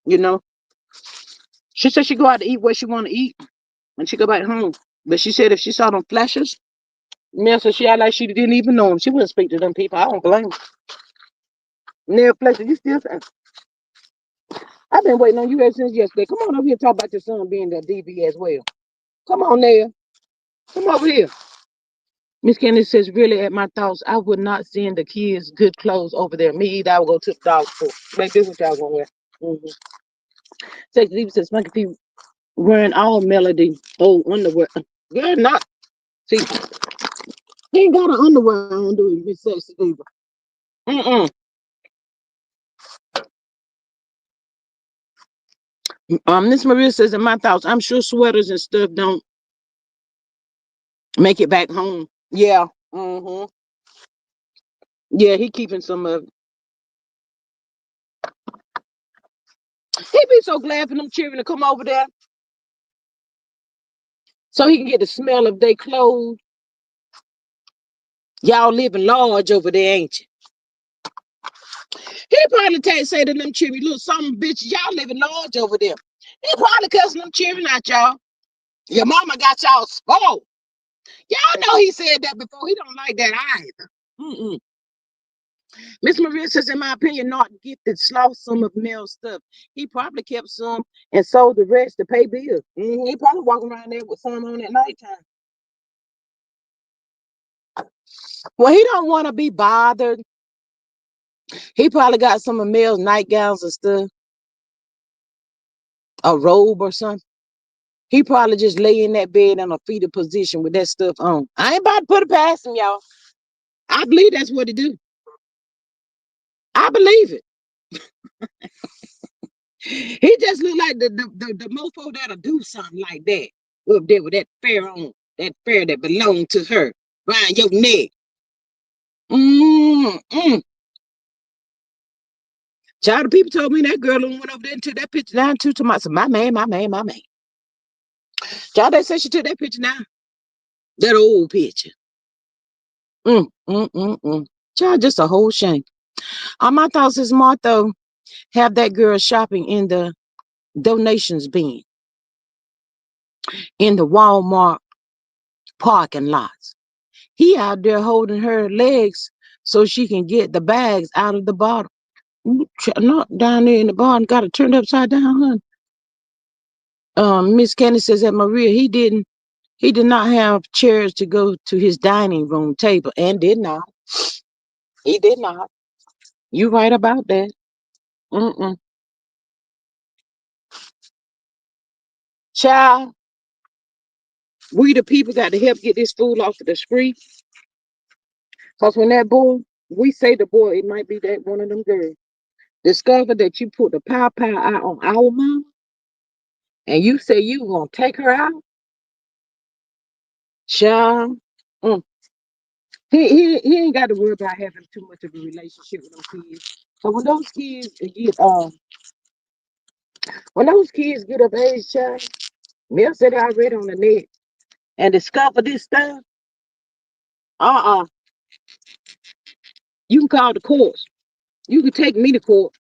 You know, she said she go out to eat what she want to eat when she go back home. But she said if she saw them flashes, Mel said she act like she didn't even know them. She wouldn't speak to them people. I don't blame her. Nail flashes, you still say, I've been waiting on you ever since yesterday. Come on over here and talk about your son being the DV as well. Come on, Nail. Come over here. Miss Candy says, really, at my thoughts, I would not send the kids good clothes over there. Me either. I would go to the dog store. Make this what y'all gonna wear. Mm-hmm. Sexy Diva says, Monkey P wearing all melody old underwear. Girl, not. See, he ain't got an underwear on, do he, Miss Sexy Diva? Mm-mm. Miss Maria says, in my thoughts, I'm sure sweaters and stuff don't make it back home. Yeah. Mm-hmm. Yeah, he keeping some of it. He be so glad for them children to come over there so he can get the smell of their clothes. Y'all living large over there, ain't you? He probably say to them children, look, some bitch, y'all living large over there. He probably cussing them children at y'all. Your mama got y'all spoiled. Y'all know he said that before. He don't like that either. Mm-mm. Miss Maria says, in my opinion, not gifted lost some of Mel's stuff. He probably kept some and sold the rest to pay bills. He probably walking around there with some on at nighttime. Well, he don't want to be bothered. He probably got some of Mel's nightgowns and stuff, a robe or something. He probably just lay in that bed in a fetal position with that stuff on. I ain't about to put it past him, y'all. I believe that's what he do. I believe it. He just look like the mofo that'll do something like that up there with that fair on, that fair that belonged to her around your neck. Mm-mm. Child, the people told me that girl went over there and took that picture down too to my man, my man, my man. Child, they said she took that picture down. That old picture. Child, just a whole shame. My thoughts is Martha have that girl shopping in the donations bin in the Walmart parking lots. He out there holding her legs so she can get the bags out of the bottle. Not down there in the bottom, got it turned upside down, honey. Miss Candy says that Maria, he did not have chairs to go to his dining room table and did not. He did not. You right about that. Mm-mm. Child, we the people got to help get this fool off of the street. Cause when that boy, we say the boy, it might be that one of them girls, discover that you put the pow out on our mama, and you say you gonna take her out, child. Mm. He ain't got to worry about having too much of a relationship with those kids. So when those kids get of age, child, Mel said I read on the net and discover this stuff. Uh-uh. You can call the courts. You can take me to court.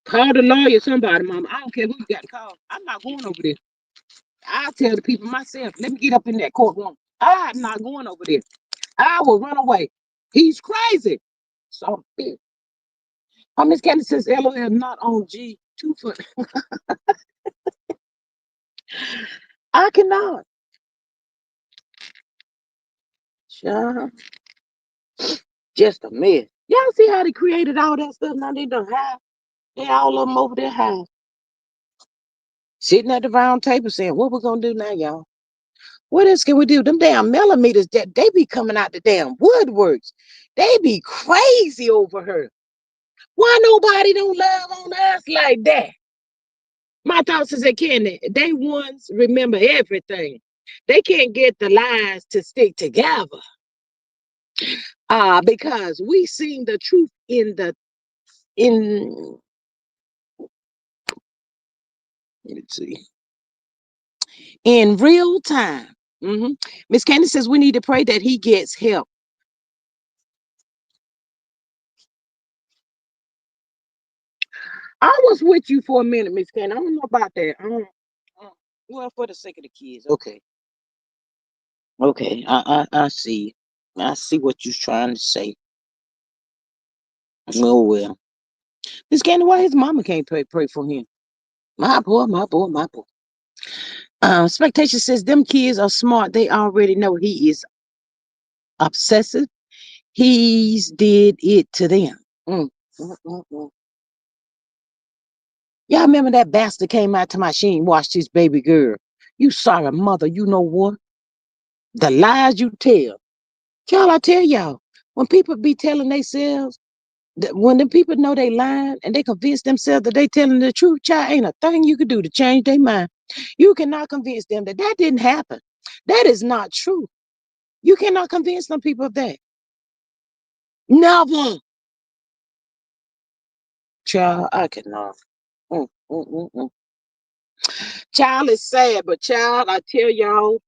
Call the lawyer, somebody, mama. I don't care who you got to call. I'm not going over there. I'll tell the people myself, let me get up in that courtroom. I'm not going over there. I will run away. He's crazy. So big. Miss Candy says LOL not on G 2 foot. I cannot. Child. Just a mess. Y'all see how they created all that stuff? Now they done high. They all of them over there high. Sitting at the round table saying, what we gonna do now, y'all? What else can we do? Them damn millimeters that they be coming out the damn woodworks. They be crazy over her. Why nobody don't love on us like that? My thoughts is they can they ones remember everything. They can't get the lies to stick together. Because we seen the truth in let me see in real time. Miss Candy says we need to pray that he gets help. I was with you for a minute, Miss Candy. I don't know about that. Well, for the sake of the kids, okay. Okay, I see. I see what you're trying to say. Oh well. Miss Candy, why his mama can't pray for him? My boy, my boy, my boy. Spectation says them kids are smart. They already know he is obsessive. He's did it to them. Mm, mm, mm, mm. Y'all remember that bastard came out to my she ain't watched his baby girl. You sorry mother, you know what? The lies you tell. Y'all, I tell y'all, when people be telling themselves When the people know they lying and they convince themselves that they telling the truth, child, ain't a thing you can do to change their mind. You cannot convince them that that didn't happen. That is not true. You cannot convince some people of that. Never. Child, I cannot. Mm, mm, mm, mm. Child is sad, but child, I tell y'all,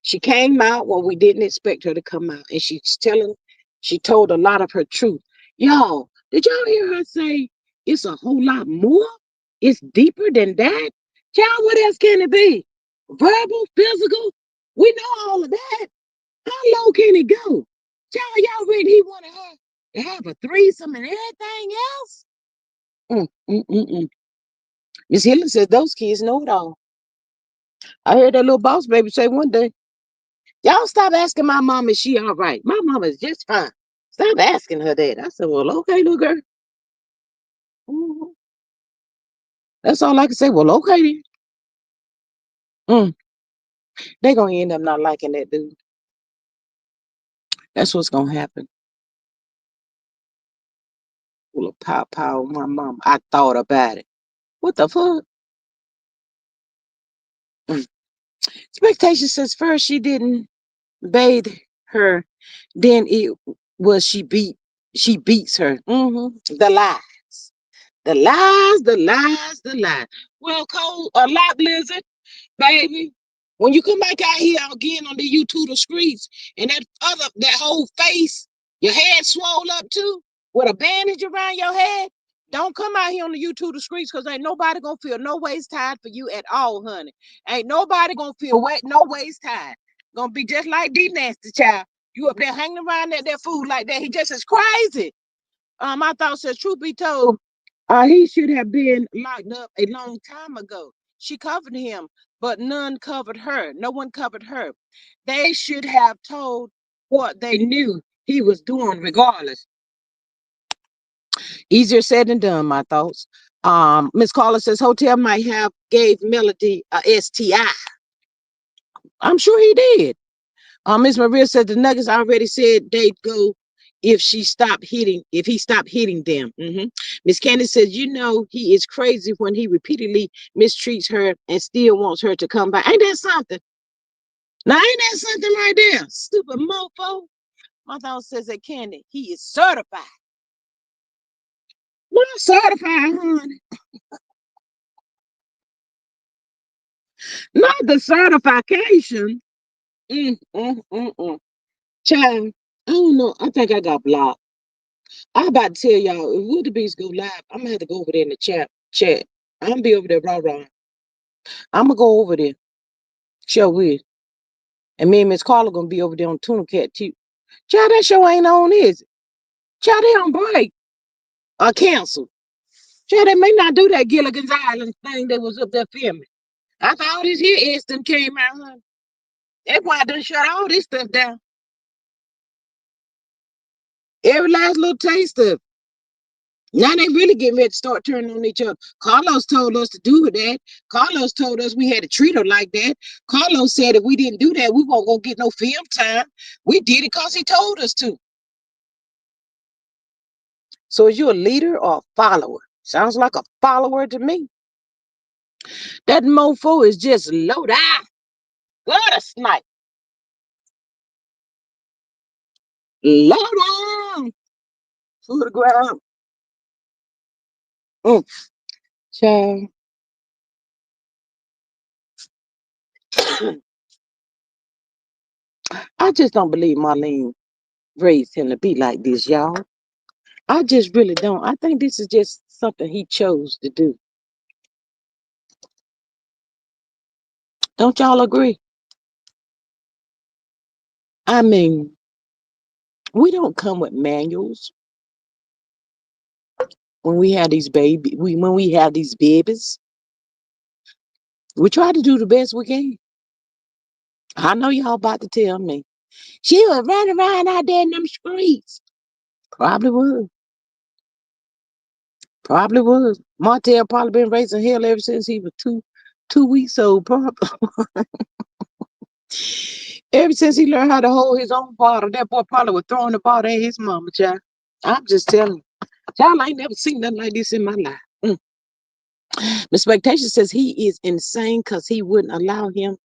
she came out when we didn't expect her to come out, and she told a lot of her truth. Y'all, did y'all hear her say it's a whole lot more? It's deeper than that. Child, what else can it be? Verbal, physical? We know all of that. How low can it go? Child, y'all ready? He wanted her to have a threesome and everything else. Mm, mm, mm, mm. Miss Helen says those kids know it all. I heard that little boss baby say one day, y'all stop asking my mom if she all right. My mama is just fine. Stop asking her that. I said, well, okay, little girl. Mhm. That's all I can say. Well, okay then. Mm, they gonna end up not liking that dude. That's what's gonna happen. Full of pow my mom. I thought about it. What the fuck? Mm. Expectation says first she didn't bathe her, then it was she beats her. The lies. The lies, the lies, the lies. Well, Cole, a lot, Blizzard, baby. When you come back out here again on the YouTube the streets and that whole face, your head swole up too, with a bandage around your head, don't come out here on the YouTube the streets because ain't nobody gonna feel no ways tied for you at all, honey. Ain't nobody gonna feel no ways tied. Gonna be just like D Nasty Child. You up there hanging around that food like that. He just is crazy. I thought says truth be told, he should have been locked up a long time ago. She covered him, but none covered her. No one covered her. They should have told what they knew he was doing regardless. Easier said than done, my thoughts. Miss Carla says hotel might have gave Melody a STI. I'm sure he did. Miss Maria said the Nuggets already said they'd go if he stopped hitting them. Miss Candace says, you know, he is crazy when he repeatedly mistreats her and still wants her to come back. Ain't that something? Now, ain't that something right there? Stupid mofo. My thought says that Candy, he is certified. Not certified, honey. Not the certification. Child, I don't know. I think I got blocked. I'm about to tell y'all, if Wood the Beast go live, I'm gonna have to go over there in the chat. I'm gonna be over there, raw. I'm gonna go over there. Show with. And me and Miss Carla gonna be over there on Tuna Cat too. Child, that show ain't on, is it? Child, they on break. Or cancel. Child, they may not do that Gilligan's Island thing that was up there filming. I thought all this here instant came out, huh? That's why I done shut all this stuff down. Every last little taste of it. Now they really getting ready to start turning on each other. Carlos told us to do that. Carlos told us we had to treat her like that. Carlos said if we didn't do that, we won't go get no film time. We did it because he told us to. So is you a leader or a follower? Sounds like a follower to me. That mofo is just low down. What a snipe. Low down to the ground. Child. I just don't believe Marlene raised him to be like this, y'all. I just really don't. I think this is just something he chose to do. Don't y'all agree? I mean, we don't come with manuals when we have when we have these babies. We try to do the best we can. I know y'all about to tell me. She was running around out there in them streets. Probably was. Probably was. Martell probably been raising hell ever since he was two weeks old. Probably. Ever since he learned how to hold his own bottle, that boy probably was throwing the bottle at his mama, child. I'm just telling you. Child, I ain't never seen nothing like this in my life. The Spectation says he is insane because she wouldn't allow him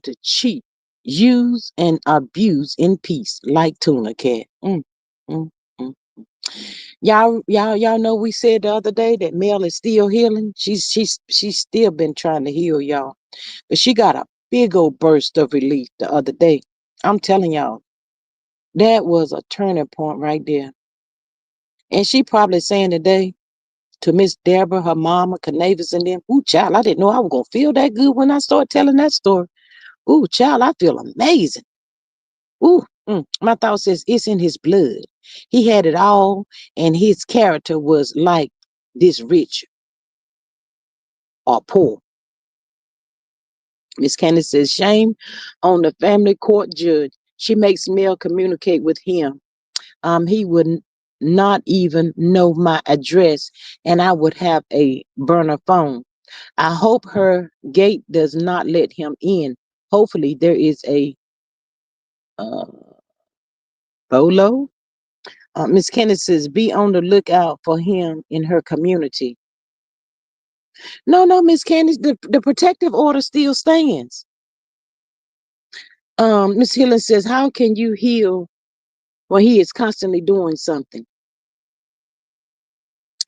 to cheat, use, and abuse in peace like Tuna Cat. Mm, mm. Y'all know we said the other day that Mel is still healing. She's still been trying to heal y'all. But she got a big old burst of relief the other day. I'm telling y'all, that was a turning point right there. And she probably saying today to Miss Deborah, her mama, Canavis, and them, ooh, child, I didn't know I was gonna feel that good when I started telling that story. Ooh, child, I feel amazing. Ooh, my thought says it's in his blood. He had it all, and his character was like this rich or poor. Miss Candace says, shame on the family court judge. She makes Mel communicate with him. He would not even know my address, and I would have a burner phone. I hope her gate does not let him in. Hopefully, there is a uh, bolo. Miss Kennedy says, be on the lookout for him in her community. No, Miss Candace, the protective order still stands. Miss Hillen says, how can you heal when he is constantly doing something?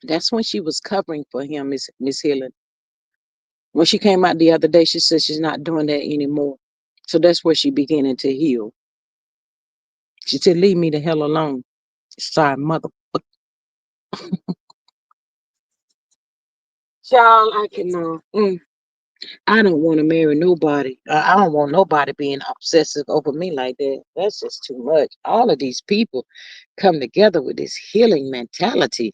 That's when she was covering for him, Miss Hillen. When she came out the other day, she said she's not doing that anymore. So that's where she beginning to heal. She said, leave me the hell alone. Sorry, mother. Child, I can I don't want to marry nobody. I don't want nobody being obsessive over me like that. That's just too much. All of these people come together with this healing mentality.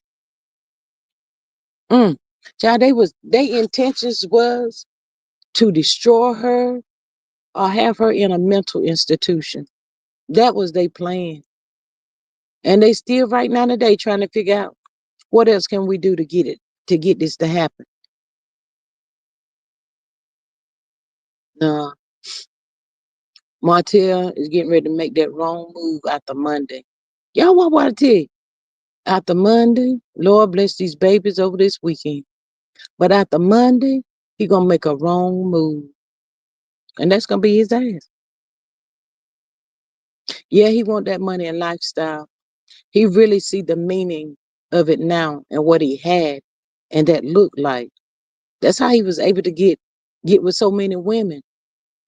Mm. Child, their intentions was to destroy her or have her in a mental institution. That was their plan. And they still right now today trying to figure out what else can we do to get this to happen. No, Martell is getting ready to make that wrong move after Monday. Y'all want what I tell you? After Monday, Lord bless these babies over this weekend. But after Monday, he gonna make a wrong move. And that's gonna be his ass. Yeah, he want that money and lifestyle. He really see the meaning of it now and what he had and that looked like. That's how he was able to get with so many women.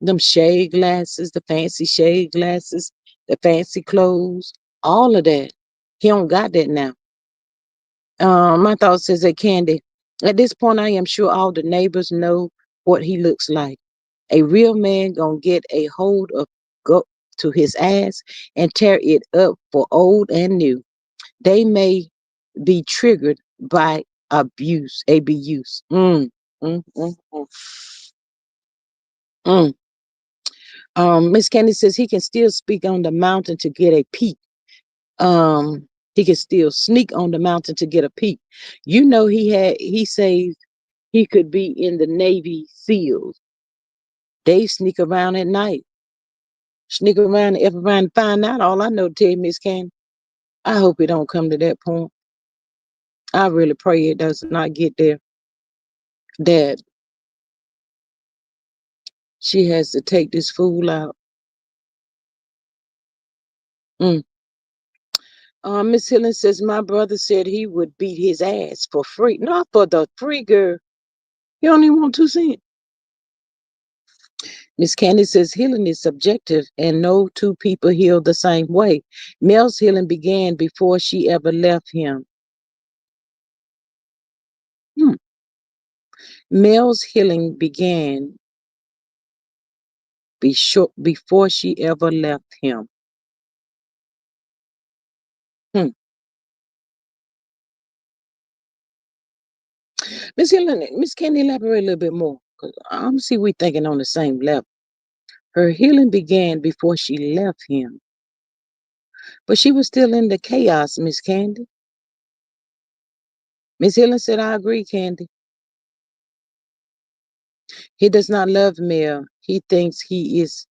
Them shade glasses, the fancy shade glasses, the fancy clothes, all of that. He don't got that now. My thought says that Candy. At this point, I am sure all the neighbors know what he looks like. A real man gonna get a hold of go to his ass and tear it up for old and new. They may be triggered by abuse. Mm, mm, mm, mm. Miss Candy says he can still speak on the mountain to get a peek. He can still sneak on the mountain to get a peek. You know, he says he could be in the Navy SEALs. They sneak around at night, sneak around and everyone find out. All I know to tell you, Miss Candy, I hope it don't come to that point. I really pray it does not get there. That she has to take this fool out. Mm. Miss Hillen says my brother said he would beat his ass for free. Not for the free girl. He only want 2 cents. Miss Candy says healing is subjective and no two people heal the same way. Mel's healing began before she ever left him. Hmm. Mel's healing began before she ever left him. Hmm. Miss Healing, Miss Candy, elaborate a little bit more. 'Cause I'm see we thinking on the same level. Her healing began before she left him, but she was still in the chaos, Miss Candy. Miss Healing said, I agree, Candy. He does not love Mel. He thinks she is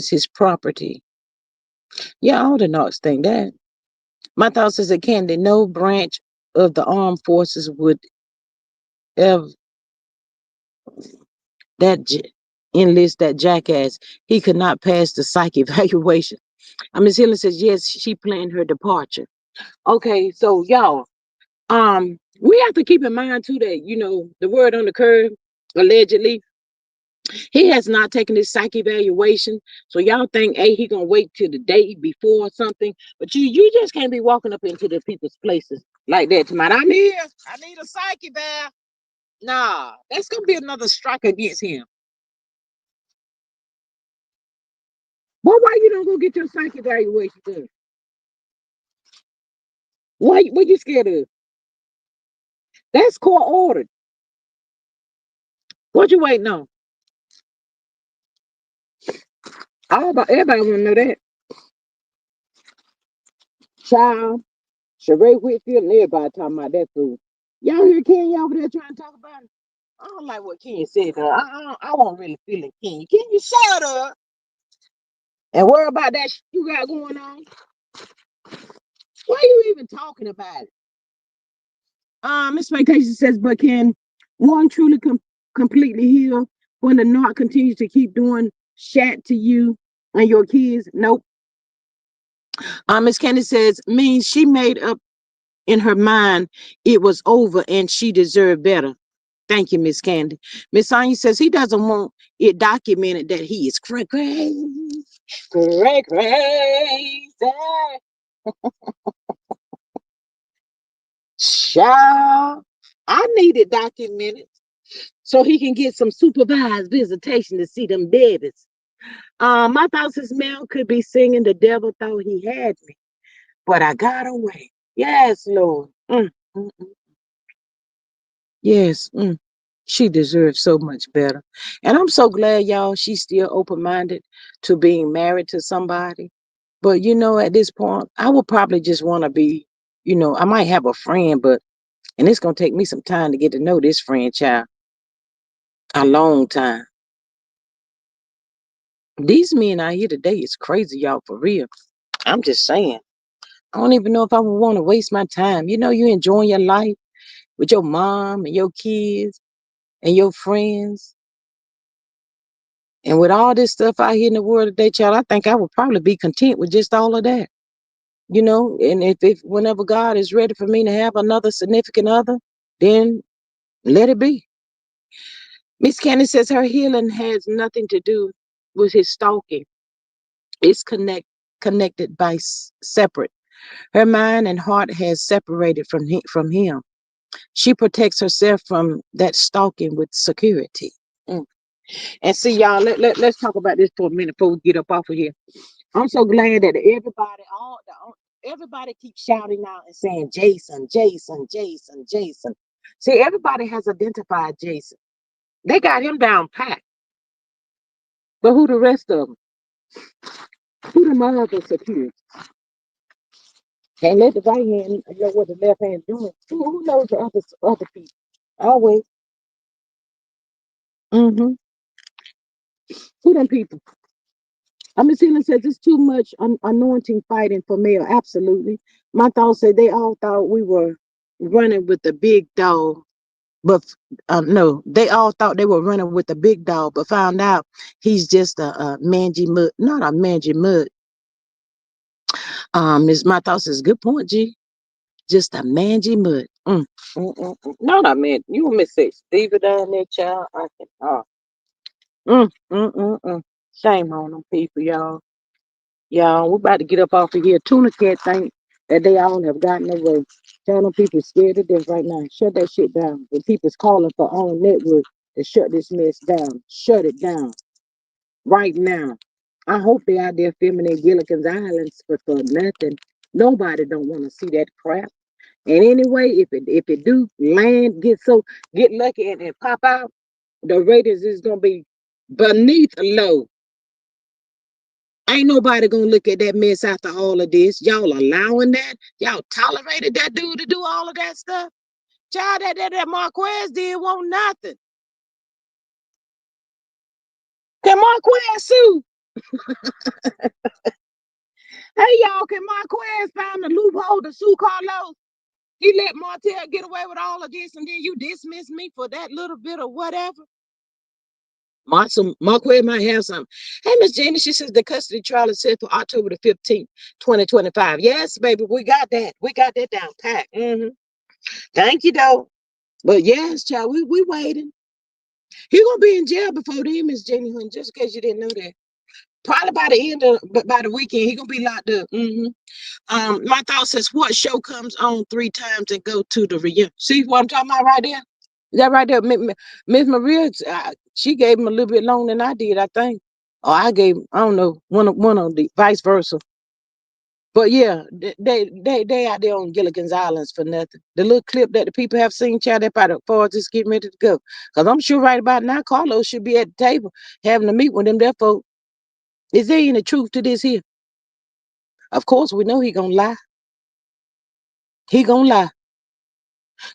his property. Yeah, all the Knox think that. My thoughts is that Candy, no branch of the armed forces would ever that enlist that jackass. He could not pass the psych evaluation. Miss Hiller says yes, she planned her departure. Okay, so y'all, we have to keep in mind too that the word on the curb, allegedly, he has not taken his psych evaluation. So y'all think, hey, he gonna wait till the day before or something. But you just can't be walking up into the people's places like that tonight. I'm here. I need a psych eval. Nah, that's gonna be another strike against him. Well, why you don't go get your psych evaluation done? Why what you scared of? That's court ordered. What you waiting on? All about everybody wanna know that. Child, Sheree Whitfield and everybody talking about that food. Y'all hear Kenya over there trying to talk about it? I don't like what Kenya said. I won't really feel it, Kenya. Can you shut up and worry about that shit you got going on? Why are you even talking about it? Miss Vacation says, but can one truly completely heal when the knot continues to keep doing shat to you and your kids? Nope. Miss Candy says, means she made up in her mind it was over and she deserved better. Thank you, Miss Candy. Miss Sonia says he doesn't want it documented that he is crazy. Crazy. Child. I need it documented so he can get some supervised visitation to see them babies. My thoughts is Mel could be singing The Devil Thought He Had Me, but I got away. Yes, Lord. Mm, mm. Yes. She deserves so much better. And I'm so glad, y'all, she's still open minded to being married to somebody. But, at this point, I would probably just want to be, I might have a friend, and it's going to take me some time to get to know this friend, child. A long time. These men out here today is crazy, y'all, for real. I'm just saying. I don't even know if I would want to waste my time. You enjoying your life with your mom and your kids and your friends. And with all this stuff out here in the world today, child, I think I would probably be content with just all of that. And if whenever God is ready for me to have another significant other, then let it be. Miss Candy says her healing has nothing to do with his stalking. It's connected by separate. Her mind and heart has separated from him. She protects herself from that stalking with security. Mm. And see, y'all, let's talk about this for a minute before we get up off of here. I'm so glad that everybody keeps shouting out and saying Jason, Jason, Jason, Jason. See, everybody has identified Jason. They got him down pat. But who the rest of them? Who the other security? Can't let the right hand know what the left hand doing. Who knows the other people? Always. Mm-hmm. Who them people? Miss Helen says it's too much anointing fighting for male. Absolutely. My thoughts said they all thought we were running with the big dog, but no, they all thought they were running with the big dog, but found out he's just a mangy mud, not a mangy mud. Miss My thoughts is good point, G. Just a mangy mud. Not a man. You miss it, Stevie down there, child. I can. Mm, mm, mm, mm. Shame on them people, y'all. Y'all, we're about to get up off of here. Tuna Cat think that they all have gotten away. Tell them people scared to death right now. Shut that shit down. The people's calling for our network to shut this mess down. Shut it down right now. I hope they out there filming in Gilligan's Islands for nothing. Nobody don't want to see that crap. And anyway, if it do land, get lucky and pop out, the ratings is gonna be beneath low. Ain't nobody gonna look at that mess after all of this. Y'all allowing that? Y'all tolerated that dude to do all of that stuff? Child, that Marquez did want nothing. Can Marquez sue? Hey, y'all, can Marquez find the loophole to sue Carlos? He let Martell get away with all of this, and then you dismiss me for that little bit of whatever. Marquez might have something. Hey, Miss Jenny, she says the custody trial is set for October the 15th, 2025. Yes, baby, we got that. We got that down pat. Thank you, though. But yes, child, we waiting. He gonna be in jail before then, Miss Jenny, honey, just in case you didn't know that. Probably by the end of, but by the weekend, he gonna be locked up. My thought says, what show comes on 3 times and go to the reunion? See what I'm talking about right there? That right there, Miss Maria, she gave him a little bit longer than I did, I think. Or I gave, I don't know, one of the vice versa. But yeah, they out there on Gilligan's Islands for nothing. The little clip that the people have seen, child, that about as far as just getting ready to go. Because I'm sure right about now, Carlos should be at the table having to meet with them there folks. Is there any truth to this here? Of course, we know he gonna lie. He gonna lie.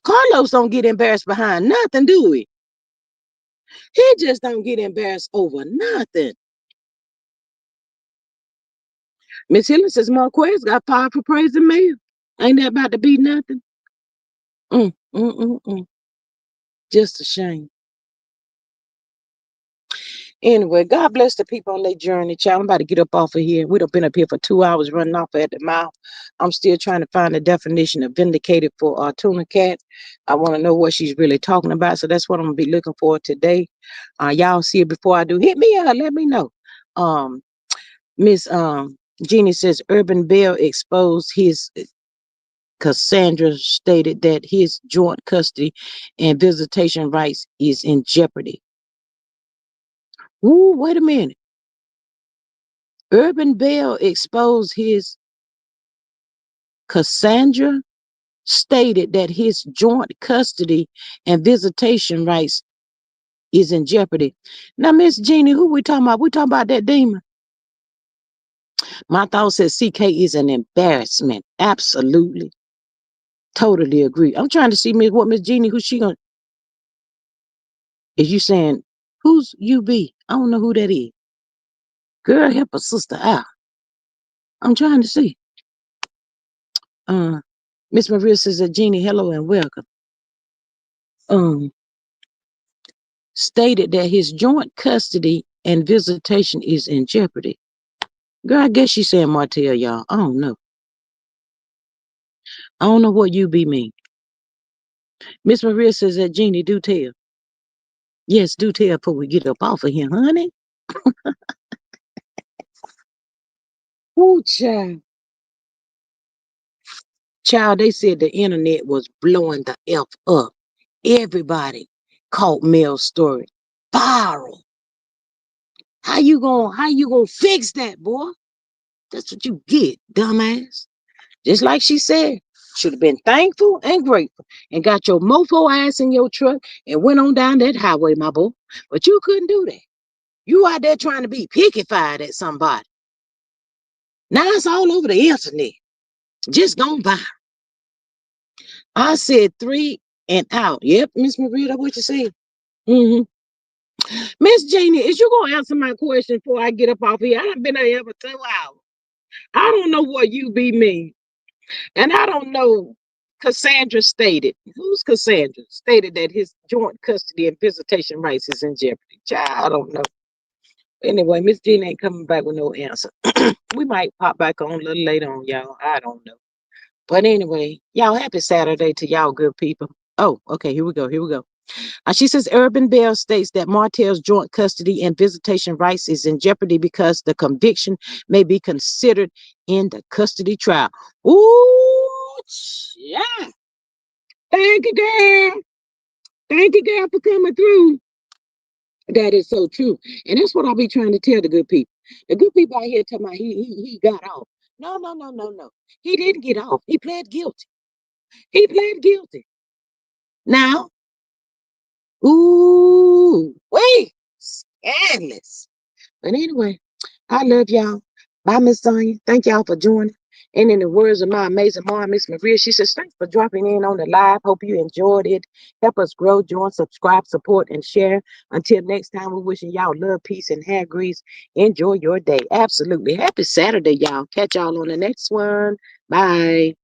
Carlos don't get embarrassed behind nothing, do he? He just don't get embarrassed over nothing. Miss Hiller says Marquez got fired for praising mayor. Ain't that about to be nothing? Mm, mm, mm, mm. Just a shame. Anyway, God bless the people on their journey, child. I'm about to get up off of here. We done been up here for 2 hours running off at the mouth. I'm still trying to find the definition of vindicated for Tuna Cat. I want to know what she's really talking about. So that's what I'm gonna be looking for today. Y'all see it before I do. Hit me up, let me know. Um, Miss Jeannie says Urban Bell exposed his Cassandra stated that his joint custody and visitation rights is in jeopardy. Ooh, wait a minute. Urban Bell exposed his Cassandra stated that his joint custody and visitation rights is in jeopardy. Now, Miss Jeannie, who we talking about? We talking about that demon. My thought says CK is an embarrassment. Absolutely. Totally agree. I'm trying to see what Miss Jeannie, who's she gonna is you saying who's UB? I don't know who that is. Girl, help a sister out. I'm trying to see. Uh Miss Maria says that Jeannie, hello and welcome. Um Stated that his joint custody and visitation is in jeopardy. Girl, I guess she's saying Martell, y'all. I don't know. I don't know what UB mean. Miss Maria says that Jeannie, do tell. Yes, do tell before we get up off of here, honey. Ooh, child. Child, they said the internet was blowing the F up. Everybody caught Mel's story. Viral. How you gonna fix that, boy? That's what you get, dumbass. Just like she said, should have been thankful and grateful and got your mofo ass in your truck and went on down that highway, my boy. But you couldn't do that. You out there trying to be picky-fied at somebody. Now it's all over the internet. Just gone by. I said 3 and out. Yep, Miss Maria, that's what you said. Mm-hmm. Miss Jeannie, is you gonna answer my question before I get up off here? I done been there for 2 hours. I don't know what you be mean. And I don't know. Cassandra stated, who's Cassandra? Stated that his joint custody and visitation rights is in jeopardy. Child, I don't know. Anyway, Miss Jean ain't coming back with no answer. We might pop back on a little later on, y'all. I don't know. But anyway, y'all happy Saturday to y'all good people. Oh, okay, here we go. Here we go. She says Urban Bell states that Martell's joint custody and visitation rights is in jeopardy because the conviction may be considered in the custody trial. Ooh, yeah. Thank you, girl. Thank you, girl, for coming through. That is so true. And that's what I'll be trying to tell the good people. The good people out here talking about he got off. No, no, no, no, no. He didn't get off. He pled guilty. He pled guilty. Now, ooh, wait, scandalous. But anyway, I love y'all. Bye, Miss Sonia. Thank y'all for joining. And in the words of my amazing mom, Miss Maria, she says, thanks for dropping in on the live. Hope you enjoyed it. Help us grow, join, subscribe, support, and share. Until next time, we're wishing y'all love, peace, and hair grease. Enjoy your day. Absolutely. Happy Saturday, y'all. Catch y'all on the next one. Bye.